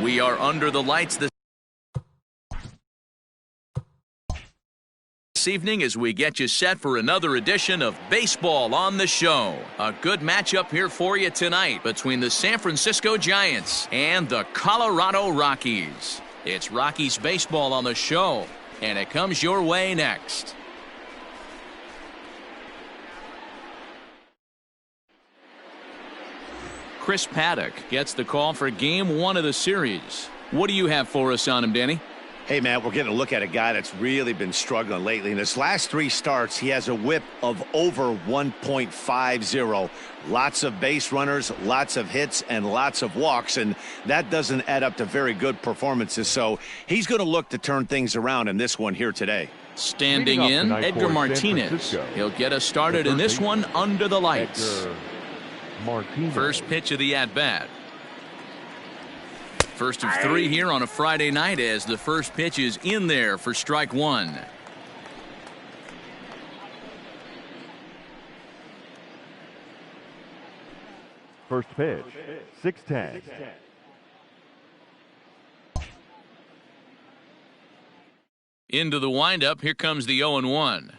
We are under the lights this evening as we get you set for another edition of Baseball on the Show. A good matchup here for you tonight between the San Francisco Giants and the Colorado Rockies. It's Rockies Baseball on the Show, and it comes your way next. Chris Paddock gets the call for Game 1 of the series. What do you have for us on him, Danny? Hey, Matt, we're getting a look at a guy that's really been struggling lately. In his last 3 starts, he has a whip of over 1.50. Lots of base runners, lots of hits, and lots of walks, and that doesn't add up to very good performances. So he's going to look to turn things around in this one here today. Standing in, Edgar Martinez. He'll get us started in this one under the lights. First pitch of the at-bat. First of 3 here on a Friday night as the first pitch is in there for strike 1. First pitch, 6-10. Into the windup, here comes the 0-1.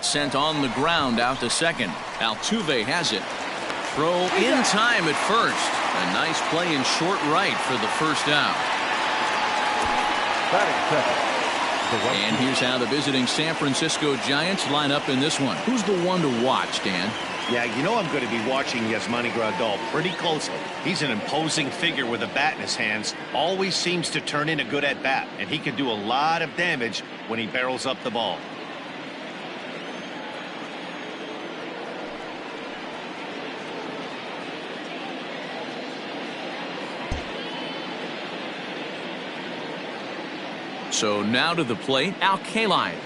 Sent on the ground out to second. Altuve has it. Throw in time at first. A nice play in short right for the first out. And here's how the visiting San Francisco Giants line up in this one. Who's the one to watch, Dan? Yeah, you know I'm going to be watching Yasmani Grandal pretty closely. He's an imposing figure with a bat in his hands. Always seems to turn in a good at-bat, and he can do a lot of damage when he barrels up the ball. So now to the plate, Al Kaline.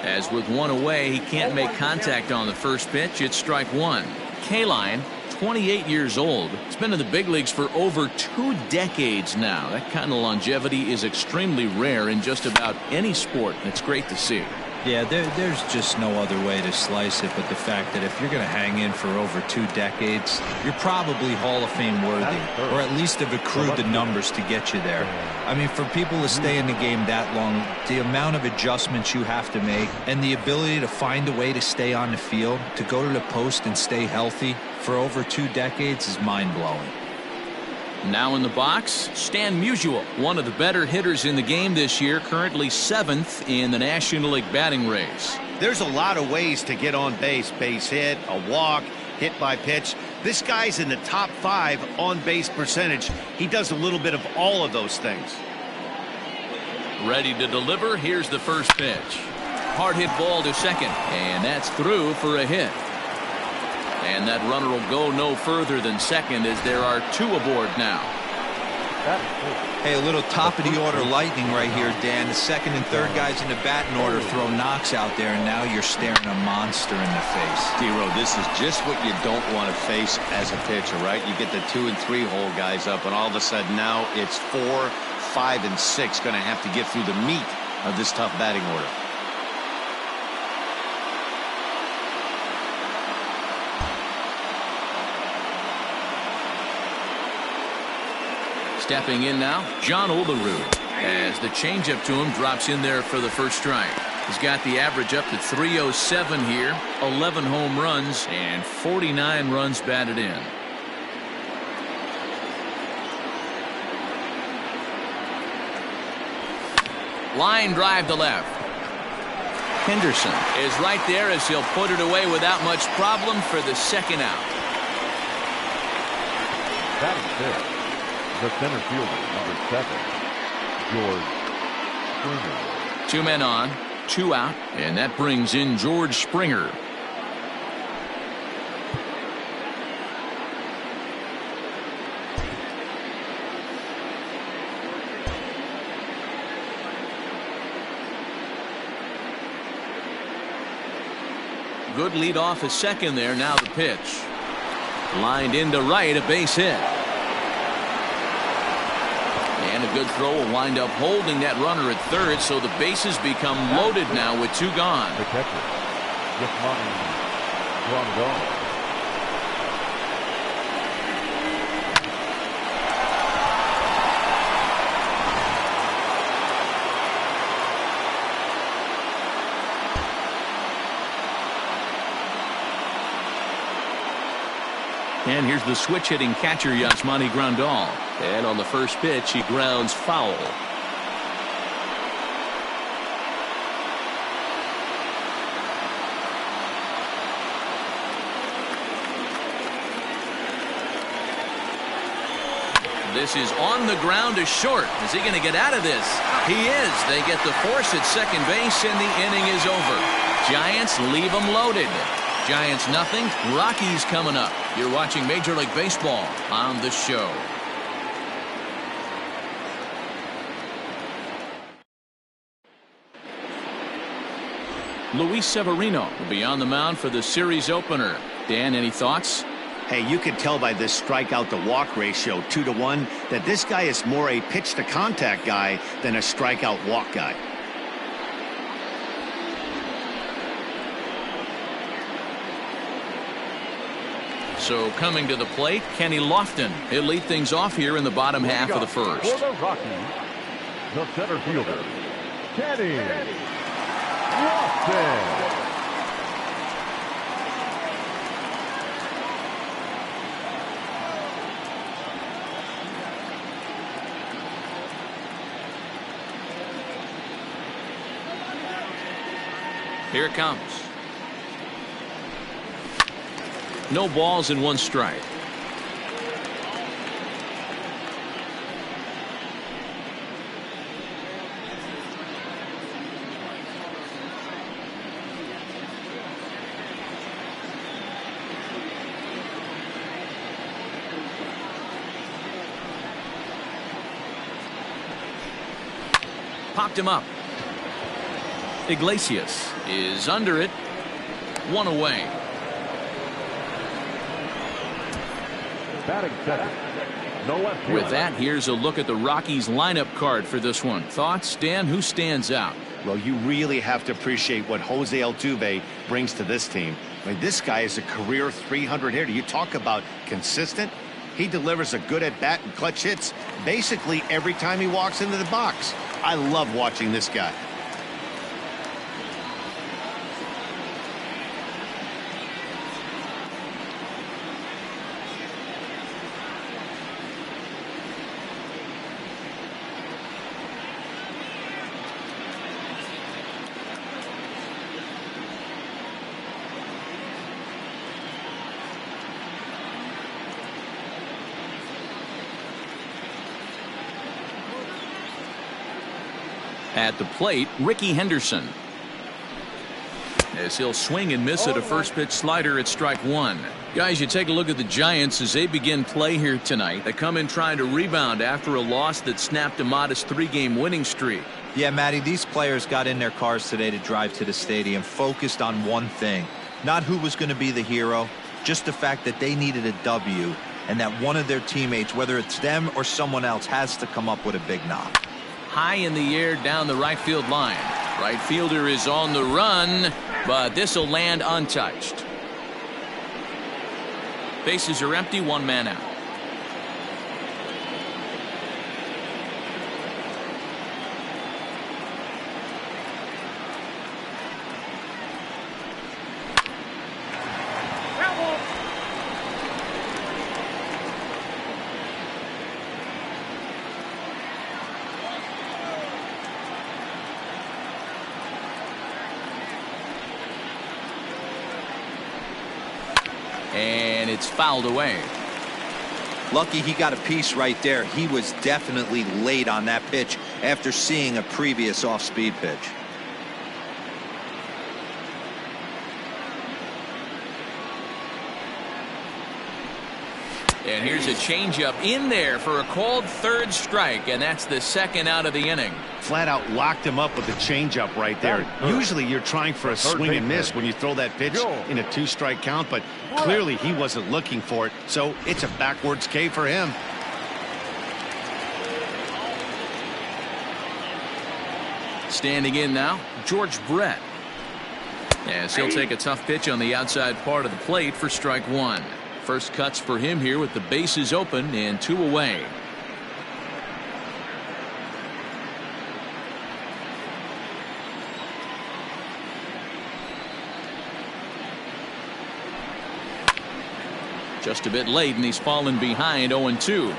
As with one away, he can't make contact on the first pitch. It's strike 1. Kaline, 28 years old. He's been in the big leagues for over 2 decades now. That kind of longevity is extremely rare in just about any sport. It's great to see. Yeah, there's just no other way to slice it but the fact that if you're going to hang in for over 2 decades, you're probably Hall of Fame worthy, or at least have accrued the numbers to get you there. I mean, for people to stay in the game that long, the amount of adjustments you have to make and the ability to find a way to stay on the field, to go to the post and stay healthy for over 2 decades is mind-blowing. Now in the box, Stan Musial, one of the better hitters in the game this year, currently 7th in the National League batting race. There's a lot of ways to get on base. Base hit, a walk, hit by pitch. This guy's in the top 5 on base percentage. He does a little bit of all of those things. Ready to deliver. Here's the first pitch. Hard hit ball to second, and that's through for a hit. And that runner will go no further than second as there are 2 aboard now. Hey, a little top of the order lightning right here, Dan. The second and third guys in the batting order throw knocks out there, and now you're staring a monster in the face. D-Row, this is just what you don't want to face as a pitcher, right? You get the 2 and 3 hole guys up, and all of a sudden now it's 4, 5, and 6 going to have to get through the meat of this tough batting order. Stepping in now, John Olerud, as the changeup to him drops in there for the first strike. He's got the average up to 307 here, 11 home runs, and 49 runs batted in. Line drive to left. Henderson is right there as he'll put it away without much problem for the second out. Batting fifth, the center fielder, number 7, George Springer. 2 men on, 2 out, and that brings in George Springer. Good lead off a second there. Now the pitch. Lined into right, a base hit. And a good throw will wind up holding that runner at third, so the bases become loaded now with 2 gone. The catcher, Yasmani Grandal. And here's the switch-hitting catcher, Yasmani Grandal. And on the first pitch, he grounds foul. This is on the ground to short. Is he going to get out of this? He is. They get the force at second base, and the inning is over. Giants leave them loaded. Giants nothing. Rockies coming up. You're watching Major League Baseball on the show. Luis Severino will be on the mound for the series opener. Dan, any thoughts? Hey, you can tell by this strikeout to walk ratio 2-to-1 that this guy is more a pitch to contact guy than a strikeout walk guy. So coming to the plate, Kenny Lofton. He'll lead things off here in the bottom half of the first. For the Rockies, the center fielder, Kenny Lofton. Here it comes. No balls and one strike. Popped him up. Iglesias is under it. One away. Batting second. No left field. With that, here's a look at the Rockies lineup card for this one. Thoughts, Dan? Who stands out? Well, you really have to appreciate what Jose Altuve brings to this team. I mean, this guy is a career 300 hitter. You talk about consistent. He delivers a good at-bat and clutch hits basically every time he walks into the box. I love watching this guy. At the plate, Ricky Henderson. As he'll swing and miss at a first pitch slider at strike one. Guys, you take a look at the Giants as they begin play here tonight. They come in trying to rebound after a loss that snapped a modest 3-game winning streak. Yeah, Matty, these players got in their cars today to drive to the stadium, focused on one thing. Not who was going to be the hero, just the fact that they needed a W, and that one of their teammates, whether it's them or someone else, has to come up with a big knock. High in the air down the right field line. Right fielder is on the run, but this will land untouched. Bases are empty, one man out. And it's fouled away. Lucky he got a piece right there. He was definitely late on that pitch after seeing a previous off-speed pitch. And here's a changeup in there for a called third strike, and that's the second out of the inning. Flat out locked him up with a changeup right there. Usually you're trying for a swing and miss when you throw that pitch in a 2-strike count, but clearly he wasn't looking for it, so it's a backwards K for him. Standing in now, George Brett. As he'll take a tough pitch on the outside part of the plate for strike one. First cuts for him here with the bases open and 2 away. Just a bit late, and he's fallen behind 0-2.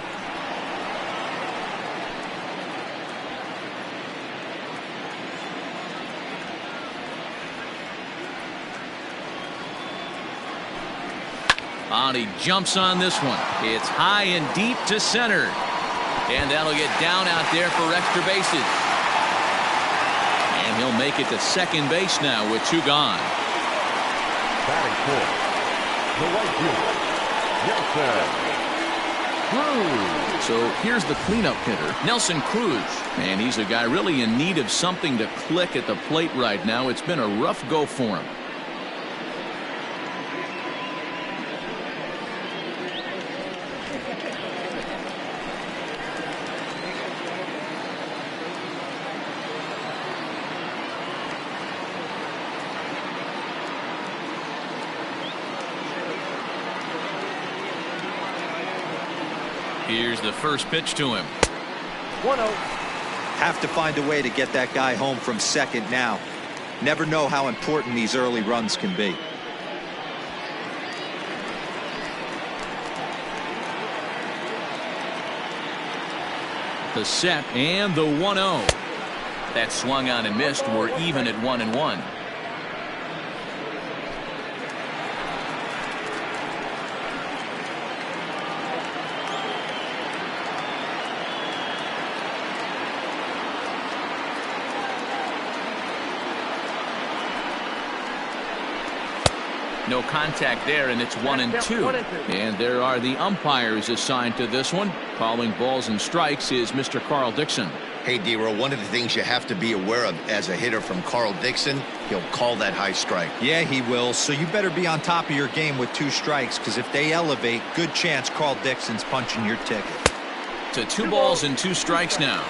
And he jumps on this one. It's high and deep to center. And that'll get down out there for extra bases. And he'll make it to second base now with 2 gone. Batting fourth, the right fielder, Nelson Cruz. So here's the cleanup hitter, Nelson Cruz. And he's a guy really in need of something to click at the plate right now. It's been a rough go for him. Here's the first pitch to him. 1-0. Have to find a way to get that guy home from second now. Never know how important these early runs can be. The set and the 1-0. That swung on and missed. We're even at 1-1. No contact there, and it's 1-2. And there are the umpires assigned to this one. Calling balls and strikes is Mr. Carl Dixon. Hey, D-Row, one of the things you have to be aware of as a hitter from Carl Dixon, he'll call that high strike. Yeah, he will. So you better be on top of your game with 2 strikes, because if they elevate, good chance Carl Dixon's punching your ticket. To 2 balls and 2 strikes now.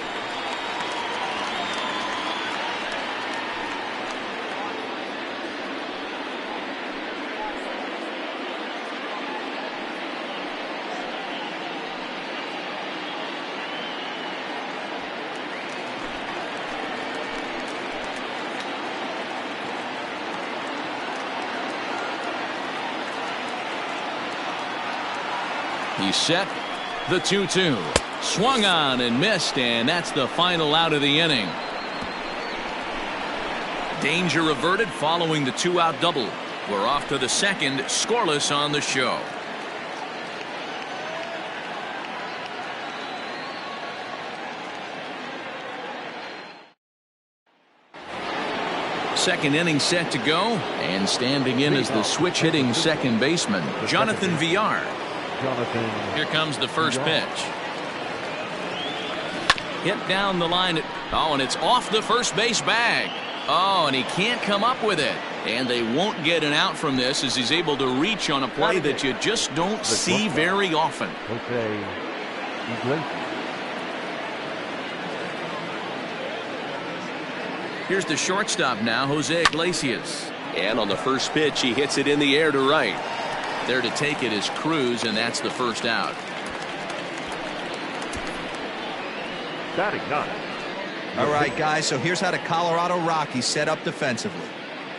He's set. The 2-2. Swung on and missed, and that's the final out of the inning. Danger averted following the 2-out double. We're off to the second, scoreless on the show. Second inning set to go, and standing in is the switch hitting second baseman, Jonathan Villar. Here comes the first pitch. Hit down the line. Oh, and it's off the first base bag. Oh, and he can't come up with it. And they won't get an out from this as he's able to reach on a play that you just don't see very often. Here's the shortstop now, Jose Iglesias. And on the first pitch, he hits it in the air to right. There to take it is Cruz, and that's the first out. Batting 9. All right, guys, so here's how the Colorado Rockies set up defensively.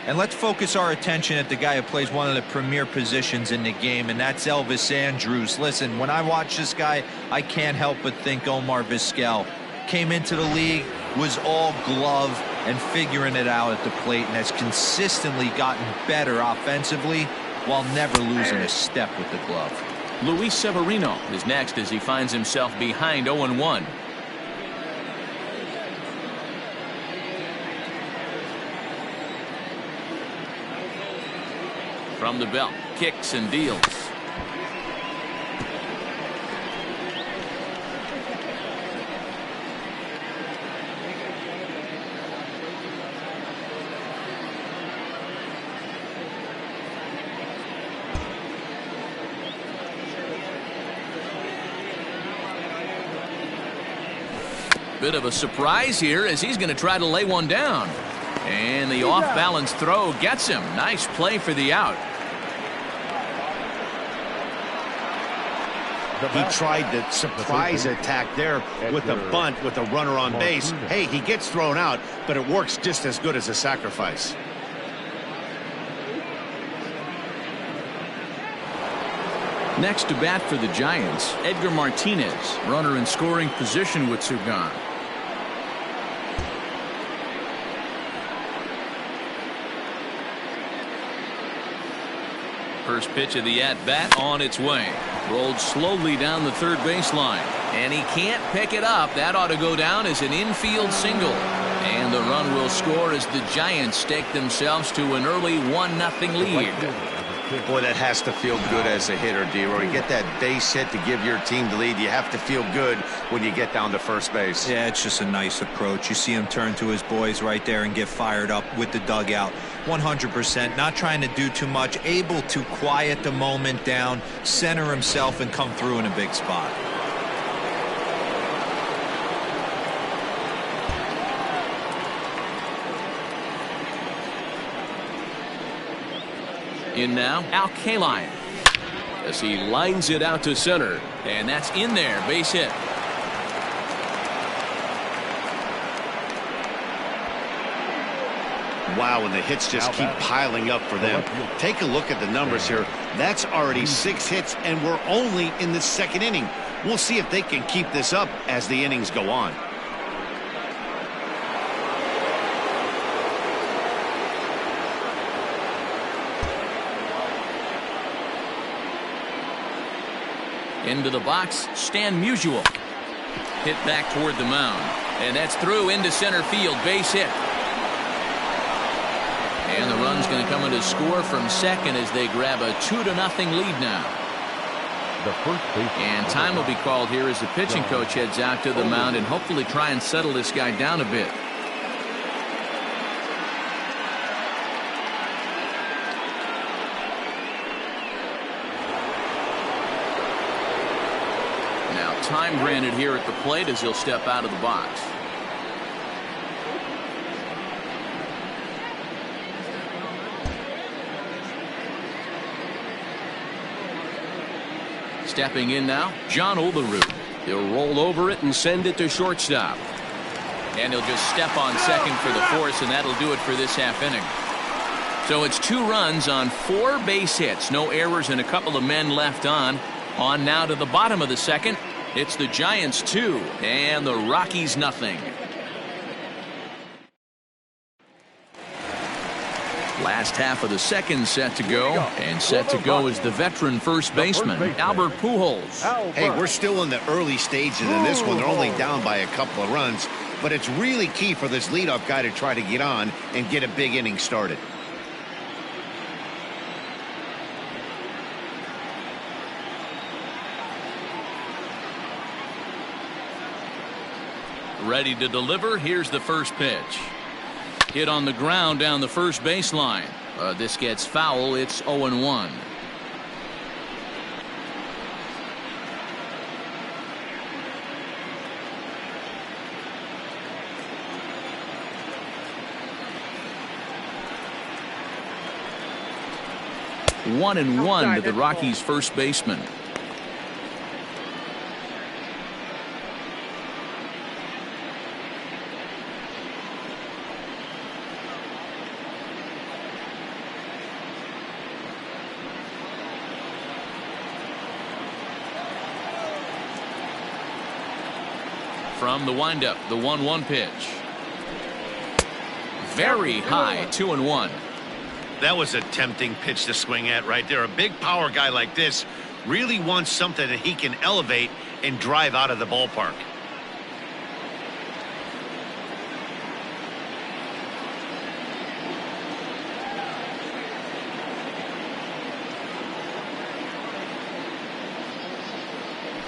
And let's focus our attention at the guy who plays one of the premier positions in the game, and that's Elvis Andrus. Listen, when I watch this guy, I can't help but think Omar Vizquel. Came into the league, was all glove and figuring it out at the plate, and has consistently gotten better offensively while never losing a step with the glove. Luis Severino is next as he finds himself behind 0-1. From the belt, kicks and deals. Bit of a surprise here as he's going to try to lay one down. And the off-balance throw gets him. Nice play for the out. He tried the surprise attack there with a bunt with a runner on base. Hey, he gets thrown out, but it works just as good as a sacrifice. Next to bat for the Giants, Edgar Martinez, runner in scoring position with Sugan. First pitch of the at-bat on its way. Rolled slowly down the third baseline. And he can't pick it up. That ought to go down as an infield single. And the run will score as the Giants stake themselves to an early 1-0 lead. Boy, that has to feel good as a hitter, D-Roy. You get that base hit to give your team the lead. You have to feel good when you get down to first base. Yeah, it's just a nice approach. You see him turn to his boys right there and get fired up with the dugout. 100%, not trying to do too much, able to quiet the moment down, center himself, and come through in a big spot. In now, Al Kaline, as he lines it out to center, and that's in there, base hit. Wow, and the hits just keep piling up for them. Take a look at the numbers here. That's already 6 hits, and we're only in the second inning. We'll see if they can keep this up as the innings go on. Into the box, Stan Musial. Hit back toward the mound. And that's through into center field. Base hit. And the run's going to come in to score from second as they grab a 2-0 lead now. And time will be called here as the pitching coach heads out to the mound and hopefully try and settle this guy down a bit. Time granted here at the plate as he'll step out of the box. Stepping in now, John Olerud. He'll roll over it and send it to shortstop. And he'll just step on second for the force, and that'll do it for this half inning. So it's 2 runs on 4 base hits. No errors and a couple of men left on. On now to the bottom of the second. It's the Giants 2 and the Rockies nothing. Last half of the second set to go, and set to go is the veteran first baseman, Albert Pujols. Hey, we're still in the early stages in this one. They're only down by a couple of runs, but it's really key for this leadoff guy to try to get on and get a big inning started. Ready to deliver. Here's the first pitch. Hit on the ground down the first baseline. This gets foul. It's 0-1. One and one to the Rockies first baseman. From the windup, the 1-1 pitch. Very high, 2-1. That was a tempting pitch to swing at right there. A big power guy like this really wants something that he can elevate and drive out of the ballpark.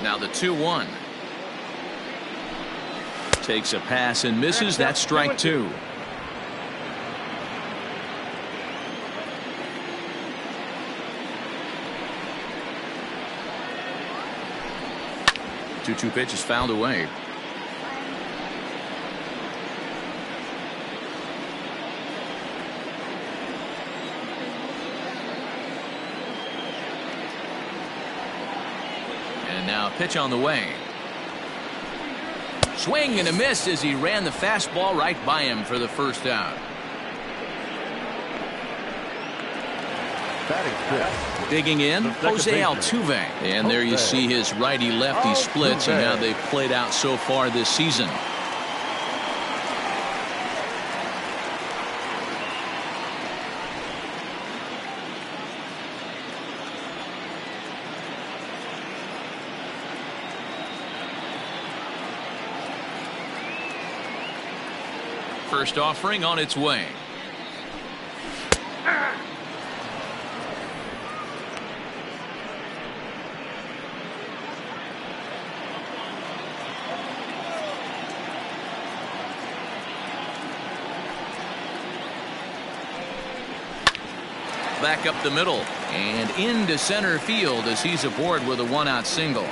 Now the 2-1. Takes a pass and misses. That's strike 2. Two pitch is fouled away. And now a pitch on the way. Swing and a miss as he ran the fastball right by him for the first out. Digging in, Jose Altuve. And there you see his righty-lefty splits and how they've played out so far this season. First offering on its way. Back up the middle and into center field as he's aboard with a one-out single.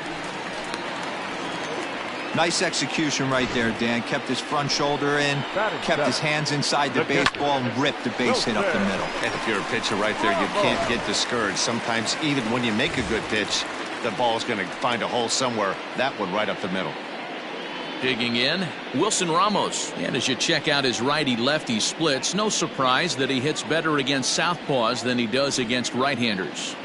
Nice execution right there, Dan. Kept his front shoulder in, kept his hands inside the baseball, and ripped the base hit up the middle. And if you're a pitcher right there, you can't get discouraged. Sometimes even when you make a good pitch, the ball's going to find a hole somewhere. That one right up the middle. Digging in, Wilson Ramos. And as you check out his righty-lefty splits, no surprise that he hits better against southpaws than he does against right-handers.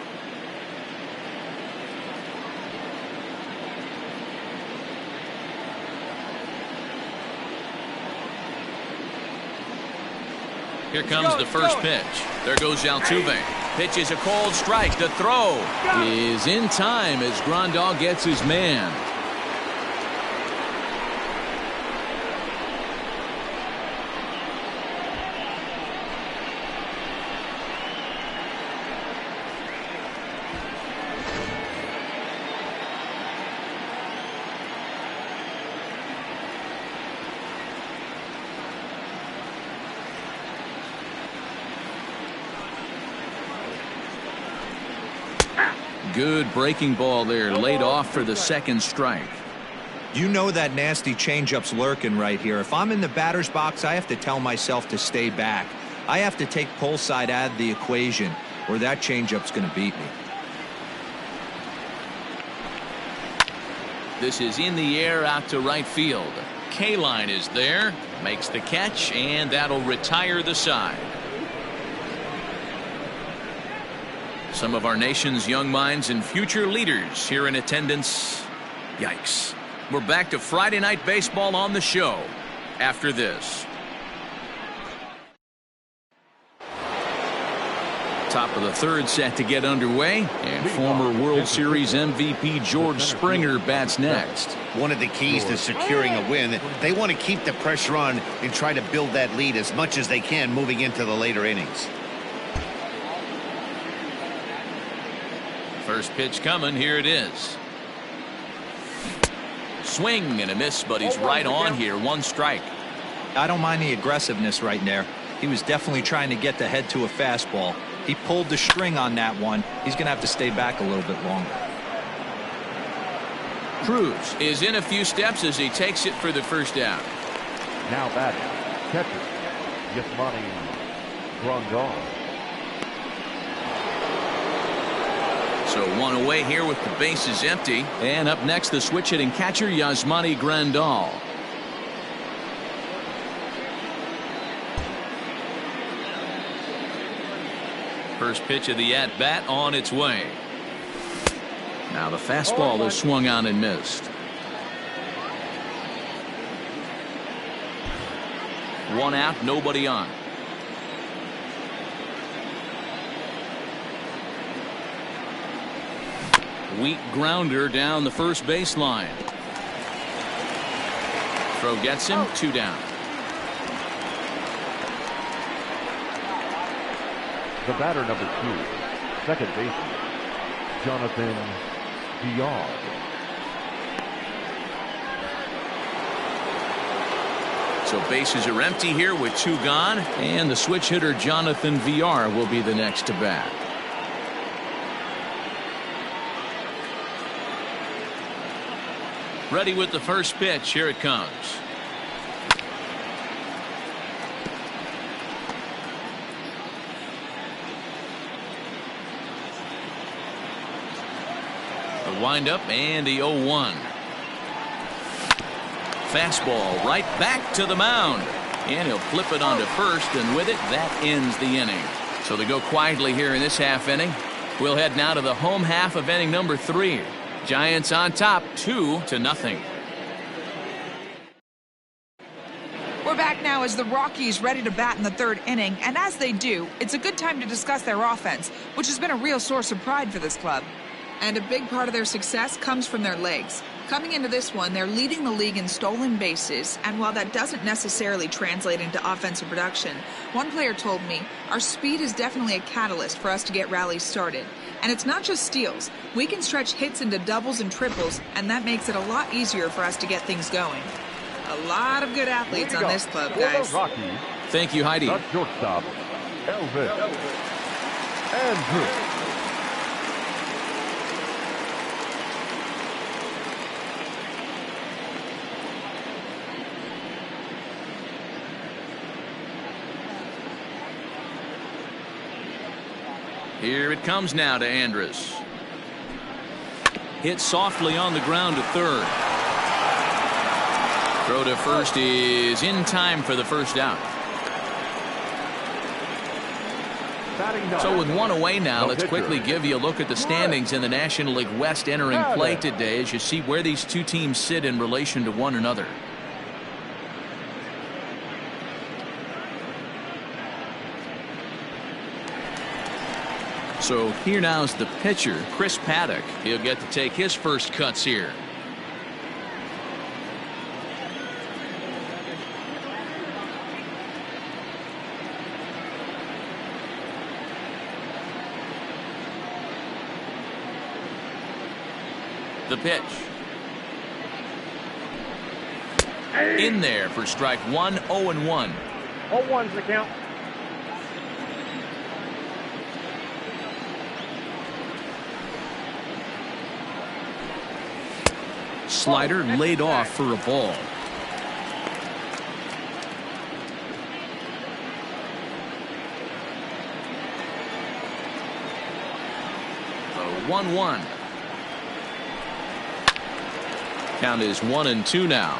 Here comes the first pitch. There goes Altuve. Pitch is a cold strike. The throw is in time as Grandal gets his man. Good breaking ball there, laid off for the second strike. You know that nasty changeup's lurking right here. If I'm in the batter's box, I have to tell myself to stay back. I have to take pull side out of the equation, or that changeup's going to beat me. This is in the air out to right field. K-line is there, makes the catch, and that'll retire the side. Some of our nation's young minds and future leaders here in attendance. Yikes. We're back to Friday Night Baseball on the show after this. Top of the third set to get underway, and former World Series MVP George Springer bats next. One of the keys to securing a win, they want to keep the pressure on and try to build that lead as much as they can moving into the later innings. First pitch coming, here it is. Swing and a miss, but he's right on here. One strike. I don't mind the aggressiveness right there. He was definitely trying to get the head to a fastball. He pulled the string on that one. He's going to have to stay back a little bit longer. Cruz is in a few steps as he takes it for the first out. Now batting, catcher, Yasmani Grandal. So one away here with the bases empty. And up next, the switch hitting catcher, Yasmani Grandal. First pitch of the at-bat on its way. Now the fastball is swung on and missed. One out, nobody on. Weak grounder down the first baseline. Throw gets him, 2 down. The batter number 2, second baseman, Jonathan Villar. So bases are empty here with 2 gone, and the switch hitter Jonathan Villar will be the next to bat. Ready with the first pitch. Here it comes. The windup and the 0-1. Fastball right back to the mound. And he'll flip it onto first, and with it, that ends the inning. So they go quietly here in this half inning. We'll head now to the home half of inning number 3. Giants on top, 2-0. We're back now as the Rockies ready to bat in the 3rd inning, and as they do, it's a good time to discuss their offense, which has been a real source of pride for this club. And a big part of their success comes from their legs. Coming into this one, they're leading the league in stolen bases, and while that doesn't necessarily translate into offensive production, one player told me, our speed is definitely a catalyst for us to get rallies started. And it's not just steals. We can stretch hits into doubles and triples, and that makes it a lot easier for us to get things going. A lot of good athletes on this club, guys. Thank you, Heidi. That's shortstop, Elvis Andrews. Here it comes now to Andrus. Hit softly on the ground to third. Throw to first is in time for the first out. So with one away now, let's quickly give you a look at the standings in the National League West entering play today as you see where these two teams sit in relation to one another. So here now is the pitcher, Chris Paddock. He'll get to take his first cuts here. The pitch. In there for strike 1, 0-1. 0-1's the count. Slider laid off for a ball. 1-1. Count is 1-2 now.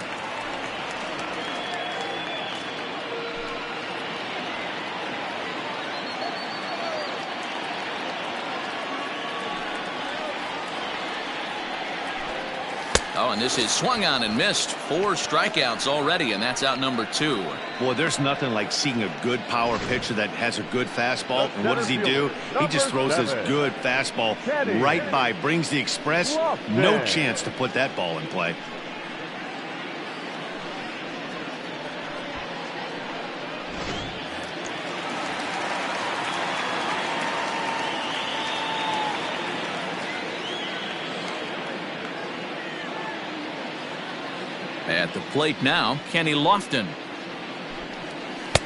Oh, and this is swung on and missed. 4 strikeouts already, and that's out number 2. Boy, there's nothing like seeing a good power pitcher that has a good fastball. And what does he do? He just throws this good fastball right by, brings the express. No chance to put that ball in play. At the plate now, Kenny Lofton.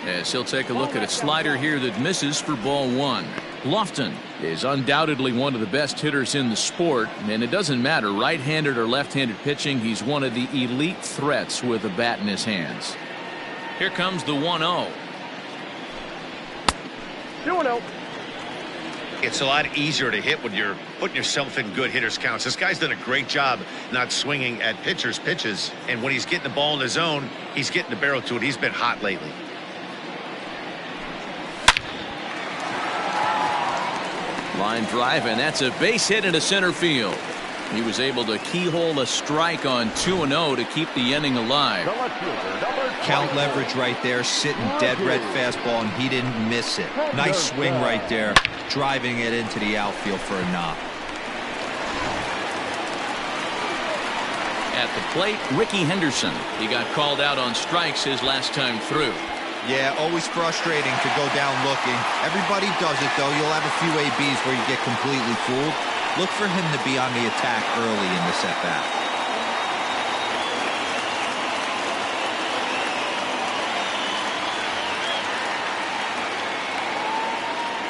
As he'll take a look at a slider here that misses for ball 1. Lofton is undoubtedly one of the best hitters in the sport, and it doesn't matter right-handed or left-handed pitching. He's one of the elite threats with a bat in his hands. Here comes the 1-0. 2-0. It's a lot easier to hit when you're putting yourself in good hitters counts. This guy's done a great job not swinging at pitchers' pitches, and when he's getting the ball in the zone, he's getting the barrel to it. He's been hot lately. Line drive, and that's a base hit into center field. He was able to keyhole a strike on 2-0 to keep the inning alive. Count leverage right there, sitting dead red fastball, and he didn't miss it. Nice swing right there, driving it into the outfield for a knock. At the plate, Ricky Henderson. He got called out on strikes his last time through. Yeah, always frustrating to go down looking. Everybody does it, though. You'll have a few ABs where you get completely fooled. Look for him to be on the attack early in this at-bat.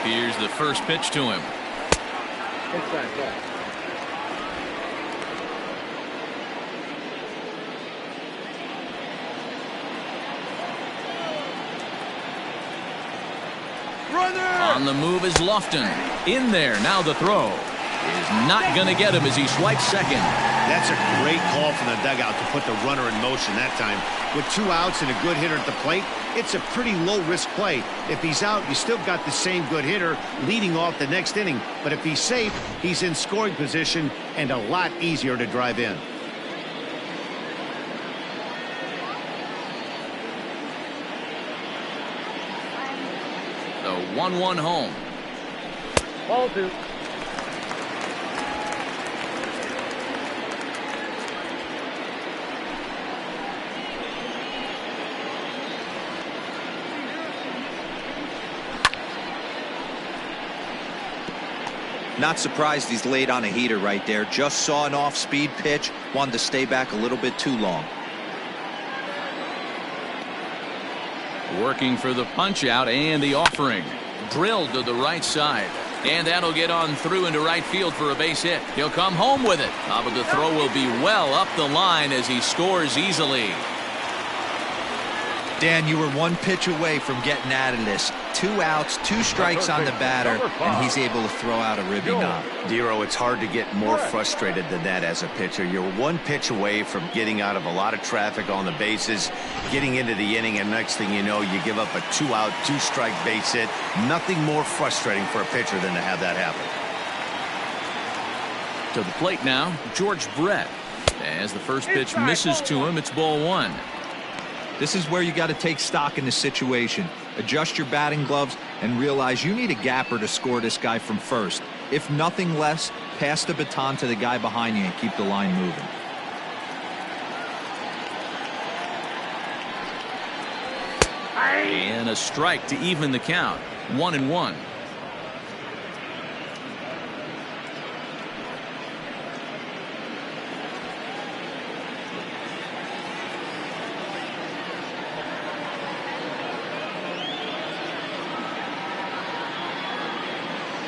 Here's the first pitch to him. On the move is Lofton. In there, now the throw. is not going to get him as he swipes second. That's a great call from the dugout to put the runner in motion that time. With 2 outs and a good hitter at the plate, it's a pretty low-risk play. If he's out, you still got the same good hitter leading off the next inning. But if he's safe, he's in scoring position and a lot easier to drive in. The 1-1 home. Ball 2. Not surprised he's laid on a heater right there. Just saw an off-speed pitch. Wanted to stay back a little bit too long. Working for the punch-out and the offering. Drilled to the right side. And that'll get on through into right field for a base hit. He'll come home with it. But the throw will be well up the line as he scores easily. Dan, you were 1 pitch away from getting out of this. 2 outs, 2 strikes on the batter, and he's able to throw out a ribby knob. Dero, it's hard to get more frustrated than that as a pitcher. You're 1 pitch away from getting out of a lot of traffic on the bases, getting into the inning, and next thing you know, you give up a 2-out, 2-strike base hit. Nothing more frustrating for a pitcher than to have that happen. To the plate now, George Brett. As the first pitch misses to him, it's ball 1. This is where you got to take stock in the situation. Adjust your batting gloves and realize you need a gapper to score this guy from first. If nothing less, pass the baton to the guy behind you and keep the line moving. And a strike to even the count. 1-1.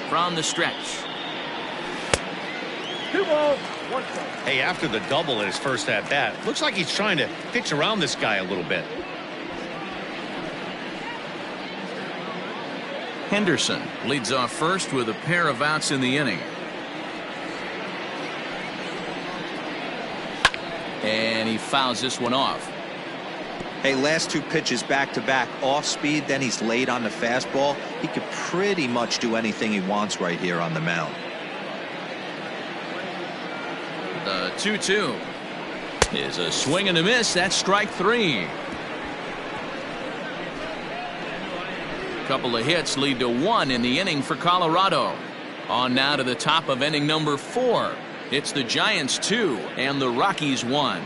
From the stretch. 2 balls, 1 strike. Hey, after the double in his first at-bat, looks like he's trying to pitch around this guy a little bit. Henderson leads off first with a pair of outs in the inning. And he fouls this one off. Hey, last 2 pitches back-to-back off speed, then he's laid on the fastball. He could pretty much do anything he wants right here on the mound. The 2-2 is a swing and a miss. That's strike 3. Couple of hits lead to 1 in the inning for Colorado. On now to the top of inning number 4. It's the Giants 2 and the Rockies 1.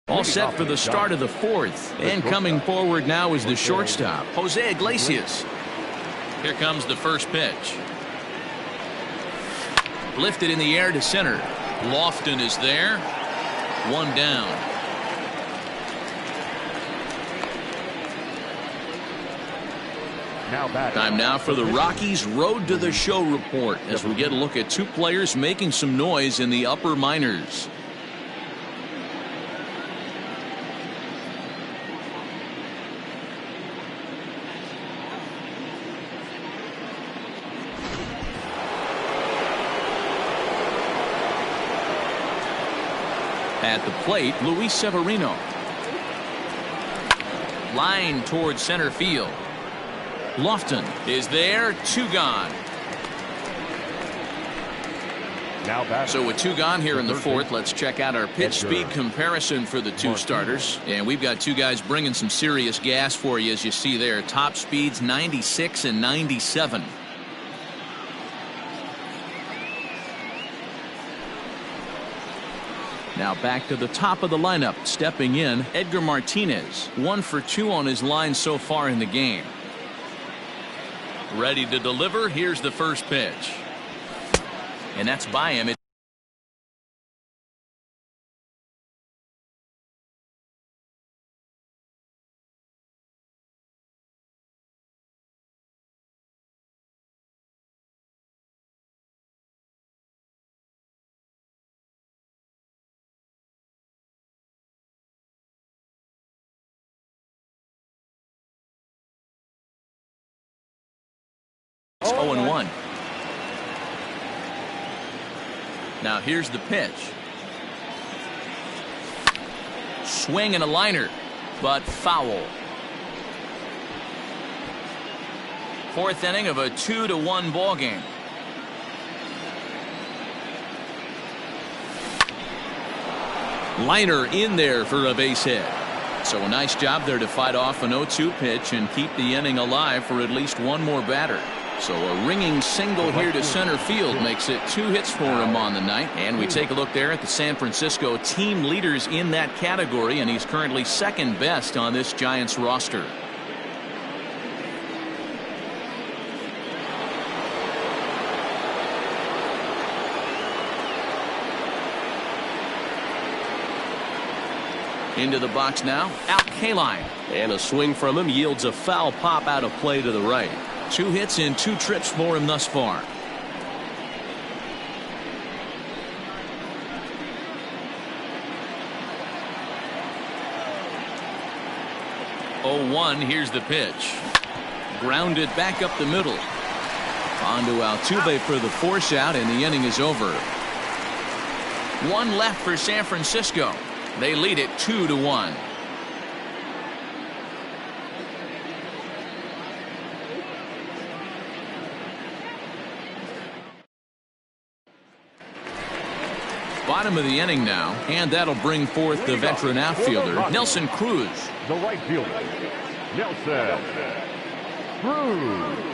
All set for the start of the fourth. And coming forward now is the shortstop, Jose Iglesias. Here comes the first pitch. Lifted in the air to center. Lofton is there. One down. Time now for the Rockies Road to the Show report as we get a look at two players making some noise in the upper minors. At the plate, Luis Severino. Line towards center field. Lofton is there, two gone. So with two gone here in the fourth, let's check out our pitch speed comparison for the two starters. And we've got two guys bringing some serious gas for you, as you see there. Top speeds 96 and 97. Now back to the top of the lineup. Stepping in, Edgar Martinez. 1 for 2 on his line so far in the game. Ready to deliver. Here's the first pitch. And that's by him. It's 0-1. Now here's the pitch. Swing and a liner, but foul. Fourth inning of a 2-1 ball game. Liner in there for a base hit. So a nice job there to fight off an 0-2 pitch and keep the inning alive for at least one more batter. So a ringing single here to center field makes it 2 hits for him on the night. And we take a look there at the San Francisco team leaders in that category, and he's currently second best on this Giants roster. Into the box now, out K-line. And a swing from him yields a foul pop out of play to the right. 2 hits in 2 trips for him thus far. Oh, 1, here's the pitch. Grounded back up the middle. On to Altuve for the force out, and the inning is over. 1 left for San Francisco. They lead it 2-1. Bottom of the inning now, and that'll bring forth the veteran outfielder, Nelson Cruz. The right fielder, Nelson Cruz.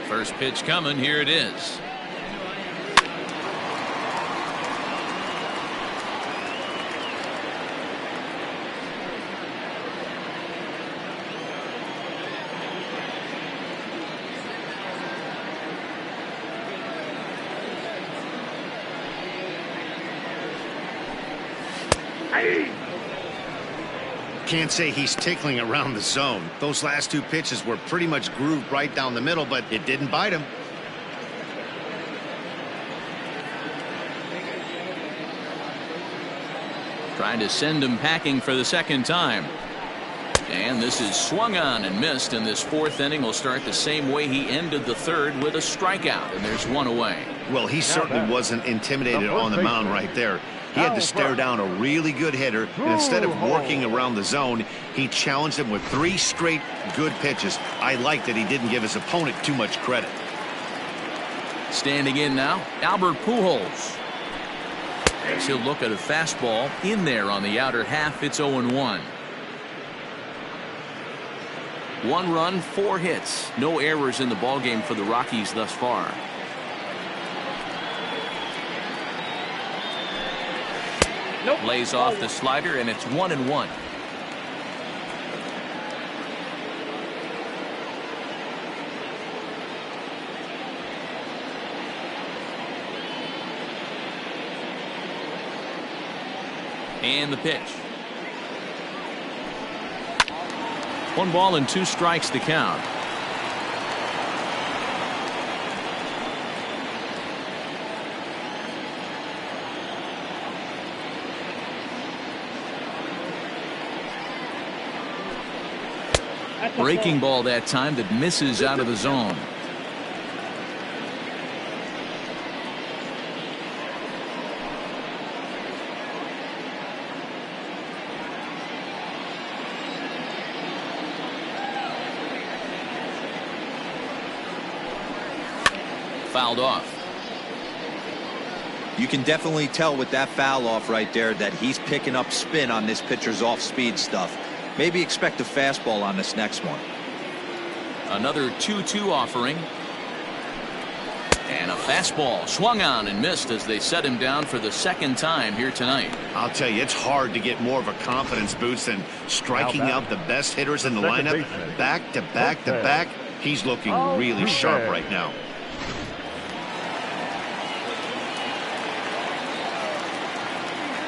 First pitch coming, here it is. Can't say he's tickling around the zone. Those last 2 pitches were pretty much grooved right down the middle, but it didn't bite him. Trying to send him packing for the second time. And this is swung on and missed, and this fourth inning will start the same way he ended the third, with a strikeout, and there's 1 away. Well, he certainly wasn't intimidated on the mound right there. He had to stare down a really good hitter, and instead of working around the zone, he challenged him with 3 straight good pitches. I like that he didn't give his opponent too much credit. Standing in now, Albert Pujols. As he'll look at a fastball in there on the outer half, it's 0-1. 1 run, 4 hits. No errors in the ballgame for the Rockies thus far. Lays off the slider, and it's 1-1. And the pitch. 1 ball and 2 strikes to count. Breaking ball that time that misses out of the zone. Fouled off. You can definitely tell with that foul off right there that he's picking up spin on this pitcher's off-speed stuff. Maybe expect a fastball on this next one. Another 2-2 offering. And a fastball swung on and missed as they set him down for the 2nd time here tonight. I'll tell you, it's hard to get more of a confidence boost than striking out the best hitters in the lineup back to back to back. He's looking really sharp right now.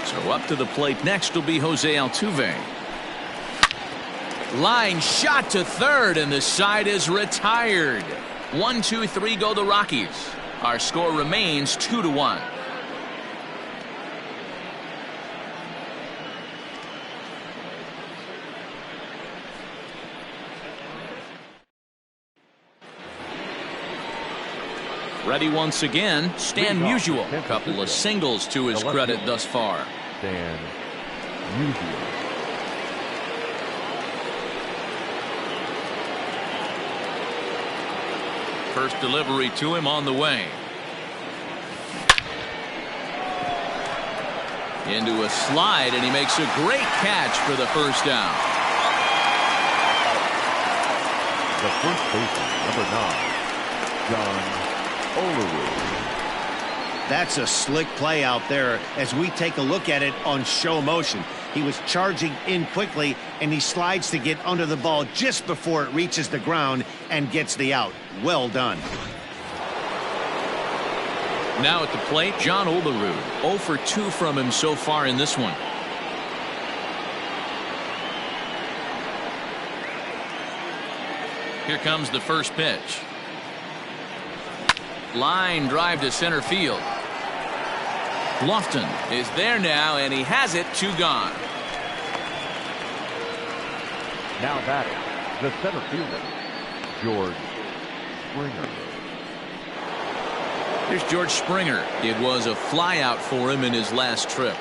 So up to the plate next will be Jose Altuve. Line shot to third, and the side is retired. 1-2-3 go the Rockies. Our score remains 2-1. Ready once again, Stan Musial. A couple of singles to his credit thus far. Stan Musial. First delivery to him on the way. Into a slide, and he makes a great catch for the first down. The first baseman, number 9, John Olerud. That's a slick play out there as we take a look at it on show motion. He was charging in quickly, and he slides to get under the ball just before it reaches the ground and gets the out. Well done. Now at the plate, John Olerud. 0 for 2 from him so far in this one. Here comes the first pitch. Line drive to center field. Lofton is there now, and he has it. 2 gone. Now batting, the center fielder, George Springer. Here's George Springer. It was a flyout for him in his last trip.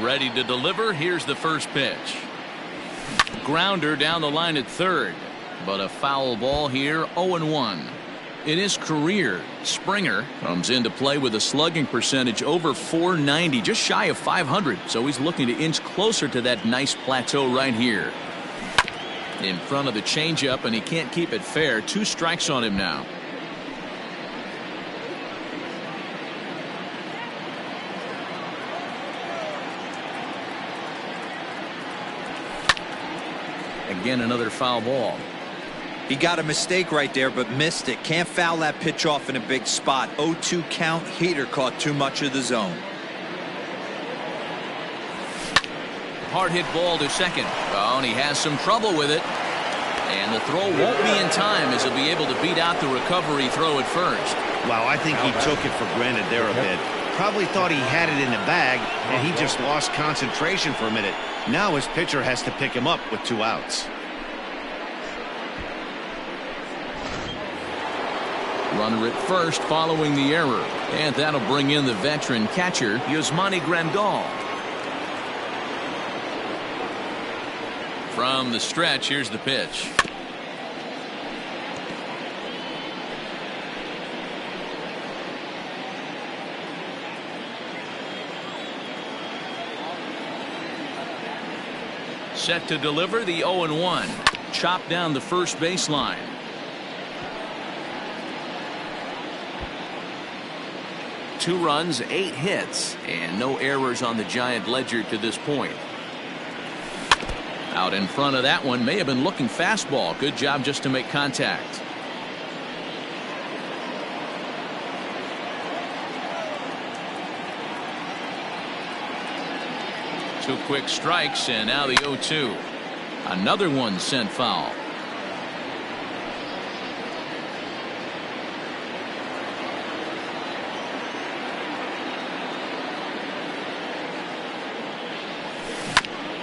Ready to deliver. Here's the first pitch. Grounder down the line at third, but a foul ball here. 0-1. In his career, Springer comes into play with a slugging percentage over .490, just shy of .500, so he's looking to inch closer to that nice plateau right here. In front of the changeup, and he can't keep it fair. 2 strikes on him now. Again, another foul ball. He got a mistake right there, but missed it. Can't foul that pitch off in a big spot. 0-2 count. Heater caught too much of the zone. Hard hit ball to second. Oh, and he has some trouble with it. And the throw won't be in time as he'll be able to beat out the recovery throw at first. Wow, I think he took it for granted there a bit. Probably thought he had it in the bag, and he just lost concentration for a minute. Now his pitcher has to pick him up with 2 outs. Runner at first following the error. And that'll bring in the veteran catcher, Yasmani Grandal. From the stretch, here's the pitch. set to deliver the 0-1. Chop down the first baseline. Two runs, 8 hits, and no errors on the Giant ledger to this point. Out in front of that one, may have been looking fastball. Good job just to make contact. Two quick strikes, and now the 0-2. Another one sent foul.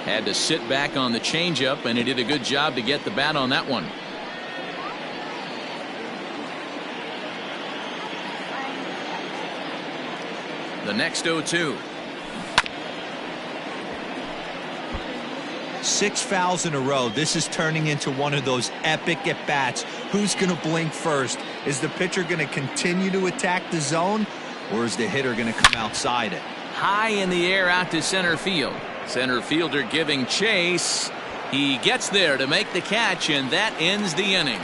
Had to sit back on the changeup, and he did a good job to get the bat on that one. The next 0-2. 6 fouls in a row. This is turning into one of those epic at-bats. Who's going to blink first? Is the pitcher going to continue to attack the zone, or is the hitter going to come outside it? High in the air out to center field. Center fielder giving chase. He gets there to make the catch, and that ends the inning.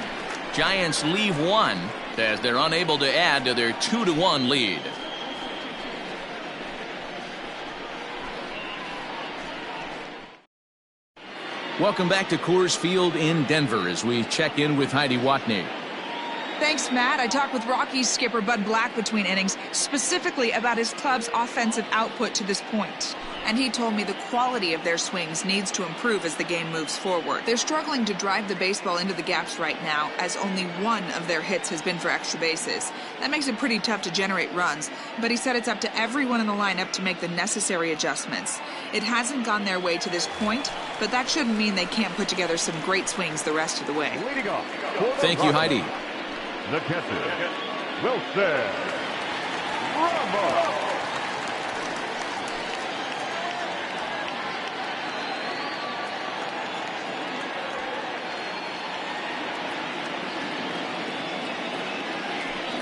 Giants leave one as they're unable to add to their 2-1 lead. Welcome back to Coors Field in Denver as we check in with Heidi Watney. Thanks, Matt. I talked with Rockies skipper Bud Black between innings, specifically about his club's offensive output to this point. And he told me the quality of their swings needs to improve as the game moves forward. They're struggling to drive the baseball into the gaps right now, as only one of their hits has been for extra bases. That makes it pretty tough to generate runs, but he said it's up to everyone in the lineup to make the necessary adjustments. It hasn't gone their way to this point, but that shouldn't mean they can't put together some great swings the rest of the way. Thank you, Heidi. The catcher, Wilson Ramos.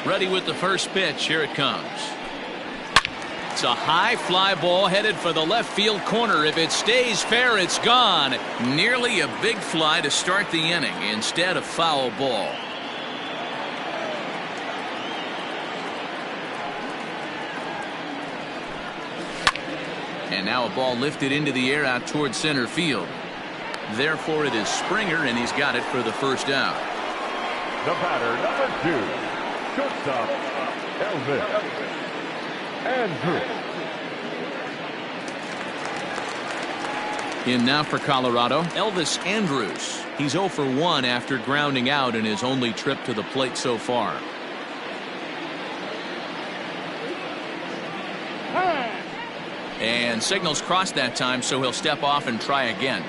Ready with the first pitch. Here it comes. It's a high fly ball headed for the left field corner. If it stays fair, it's gone. Nearly a big fly to start the inning. Instead, a foul ball. And now a ball lifted into the air out towards center field. Therefore, it is Springer, and he's got it for the first out. The batter, number 2. Shortstop, Elvis Andrews. In now for Colorado, Elvis Andrews. He's 0 for 1 after grounding out in his only trip to the plate so far. And signals crossed that time, so he'll step off and try again.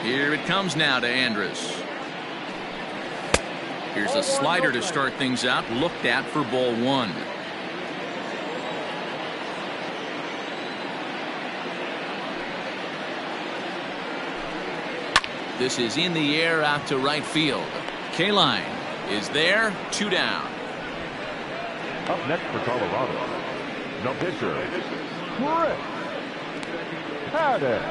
Here it comes now to Andrus. Here's a slider to start things out, looked at for ball 1. This is in the air out to right field. Kaline is there, 2 down. Up next for Colorado, the pitcher, Chris Paddock.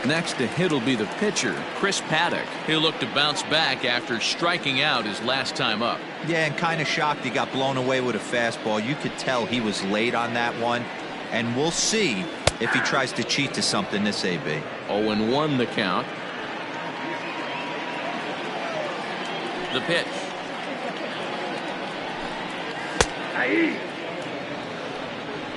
Next to hit will be the pitcher, Chris Paddock. He'll look to bounce back after striking out his last time up. Yeah, and kind of shocked he got blown away with a fastball. You could tell he was late on that one. And we'll see if he tries to cheat to something this AB. 0-1 the count. The pitch. Hey,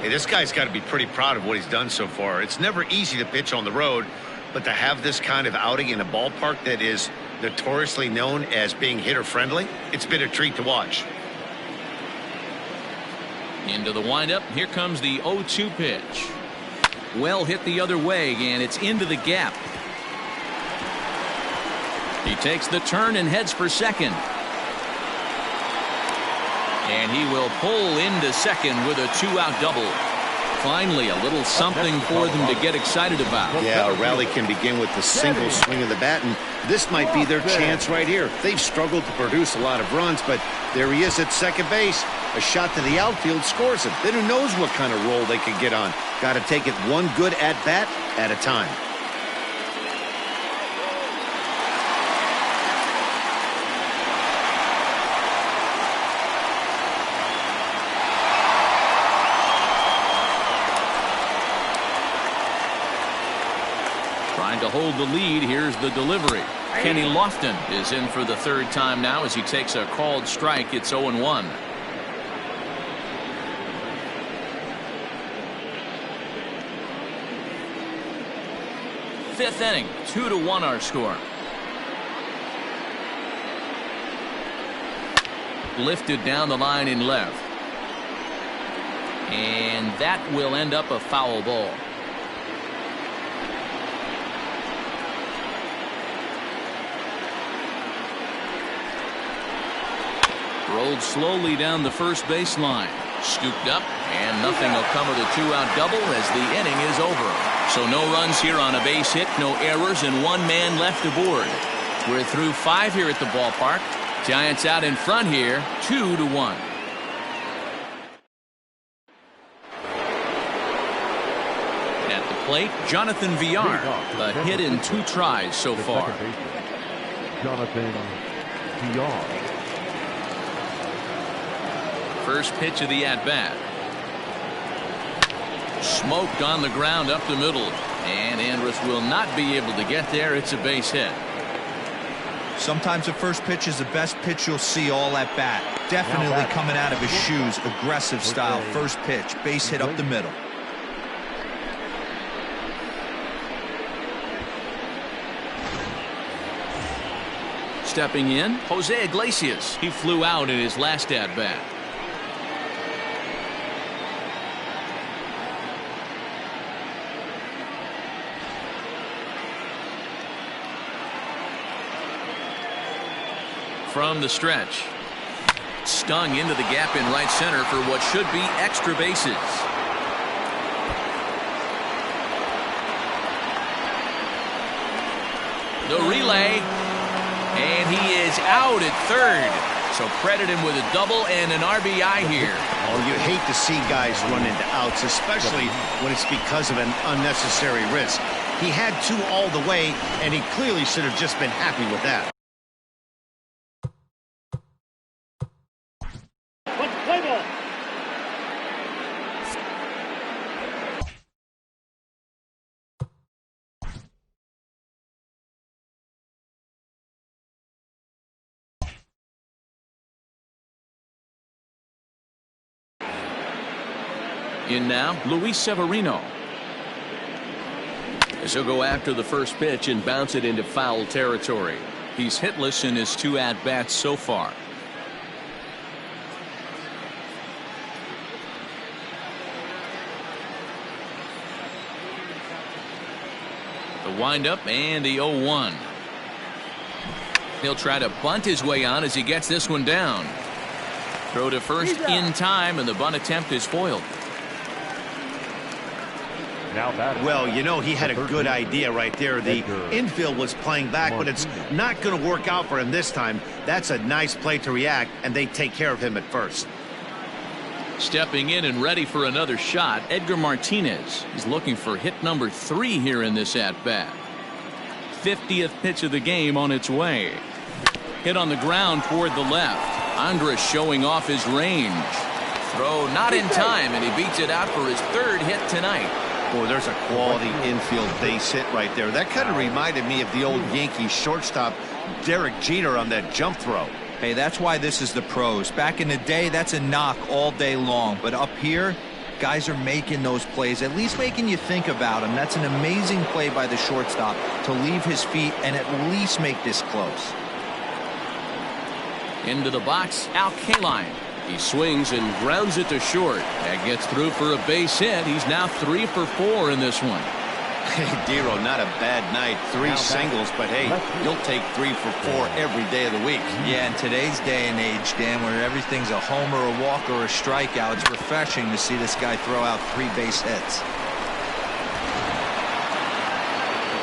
this guy's got to be pretty proud of what he's done so far. It's never easy to pitch on the road, but to have this kind of outing in a ballpark that is notoriously known as being hitter-friendly, it's been a treat to watch. Into the windup. Here comes the 0-2 pitch. Well hit the other way, and it's into the gap. He takes the turn and heads for second. And he will pull into second with a 2-out double. Finally, a little something for them to get excited about. Yeah, a rally can begin with the single swing of the bat, and this might be their chance right here. They've struggled to produce a lot of runs, but there he is at second base. A shot to the outfield scores him. Then who knows what kind of roll they could get on. Got to take it one good at-bat at a time. Trying to hold the lead. Here's the delivery. Kenny Lofton is in for the third time now as he takes a called strike. It's 0-1. Fifth inning, 2-1 our score. Lifted down the line in left. And that will end up a foul ball. Rolled slowly down the first baseline. Scooped up, and nothing will come of the two-out double as the inning is over. So no runs here on a base hit, no errors, and one man left aboard. We're through 5 here at the ballpark. Giants out in front here, 2-1. At the plate, Jonathan Villar, a hit in 2 tries so far. Jonathan Villar. First pitch of the at-bat. Smoked on the ground up the middle. And Andrus will not be able to get there. It's a base hit. Sometimes the first pitch is the best pitch you'll see all at bat. Definitely coming out of his shoes. Aggressive style. First pitch. Base hit up the middle. Stepping in, Jose Iglesias. He flew out in his last at-bat. From the stretch. Stung into the gap in right center for what should be extra bases. The relay. And he is out at third. So credit him with a double and an RBI here. Oh, you hate to see guys run into outs, especially when it's because of an unnecessary risk. He had 2 all the way, and he clearly should have just been happy with that. In now, Luis Severino. As he'll go after the first pitch and bounce it into foul territory. He's hitless in his 2 at-bats so far. The windup and the 0-1. He'll try to bunt his way on as he gets this one down. Throw to first in time, and the bunt attempt is foiled. Well, you know, he had a good idea right there. The infield was playing back, but it's not going to work out for him this time. That's a nice play to react, and they take care of him at first. Stepping in and ready for another shot, Edgar Martinez is looking for hit number 3 here in this at-bat. 50th pitch of the game on its way. Hit on the ground toward the left. Andrus showing off his range. Throw not in time, and he beats it out for his 3rd hit tonight. Boy, there's a quality infield base hit right there. That kind of reminded me of the old Yankees shortstop Derek Jeter on that jump throw. Hey, that's why this is the pros. Back in the day, that's a knock all day long. But up here, guys are making those plays, at least making you think about them. That's an amazing play by the shortstop to leave his feet and at least make this close. Into the box, Al Kaline. He swings and grounds it to short. That gets through for a base hit. He's now 3 for 4 in this one. Hey, Dero, not a bad night. 3 singles, but hey, you'll take 3 for 4 every day of the week. Yeah, in today's day and age, Dan, where everything's a homer, a walk, or a strikeout, it's refreshing to see this guy throw out 3 base hits.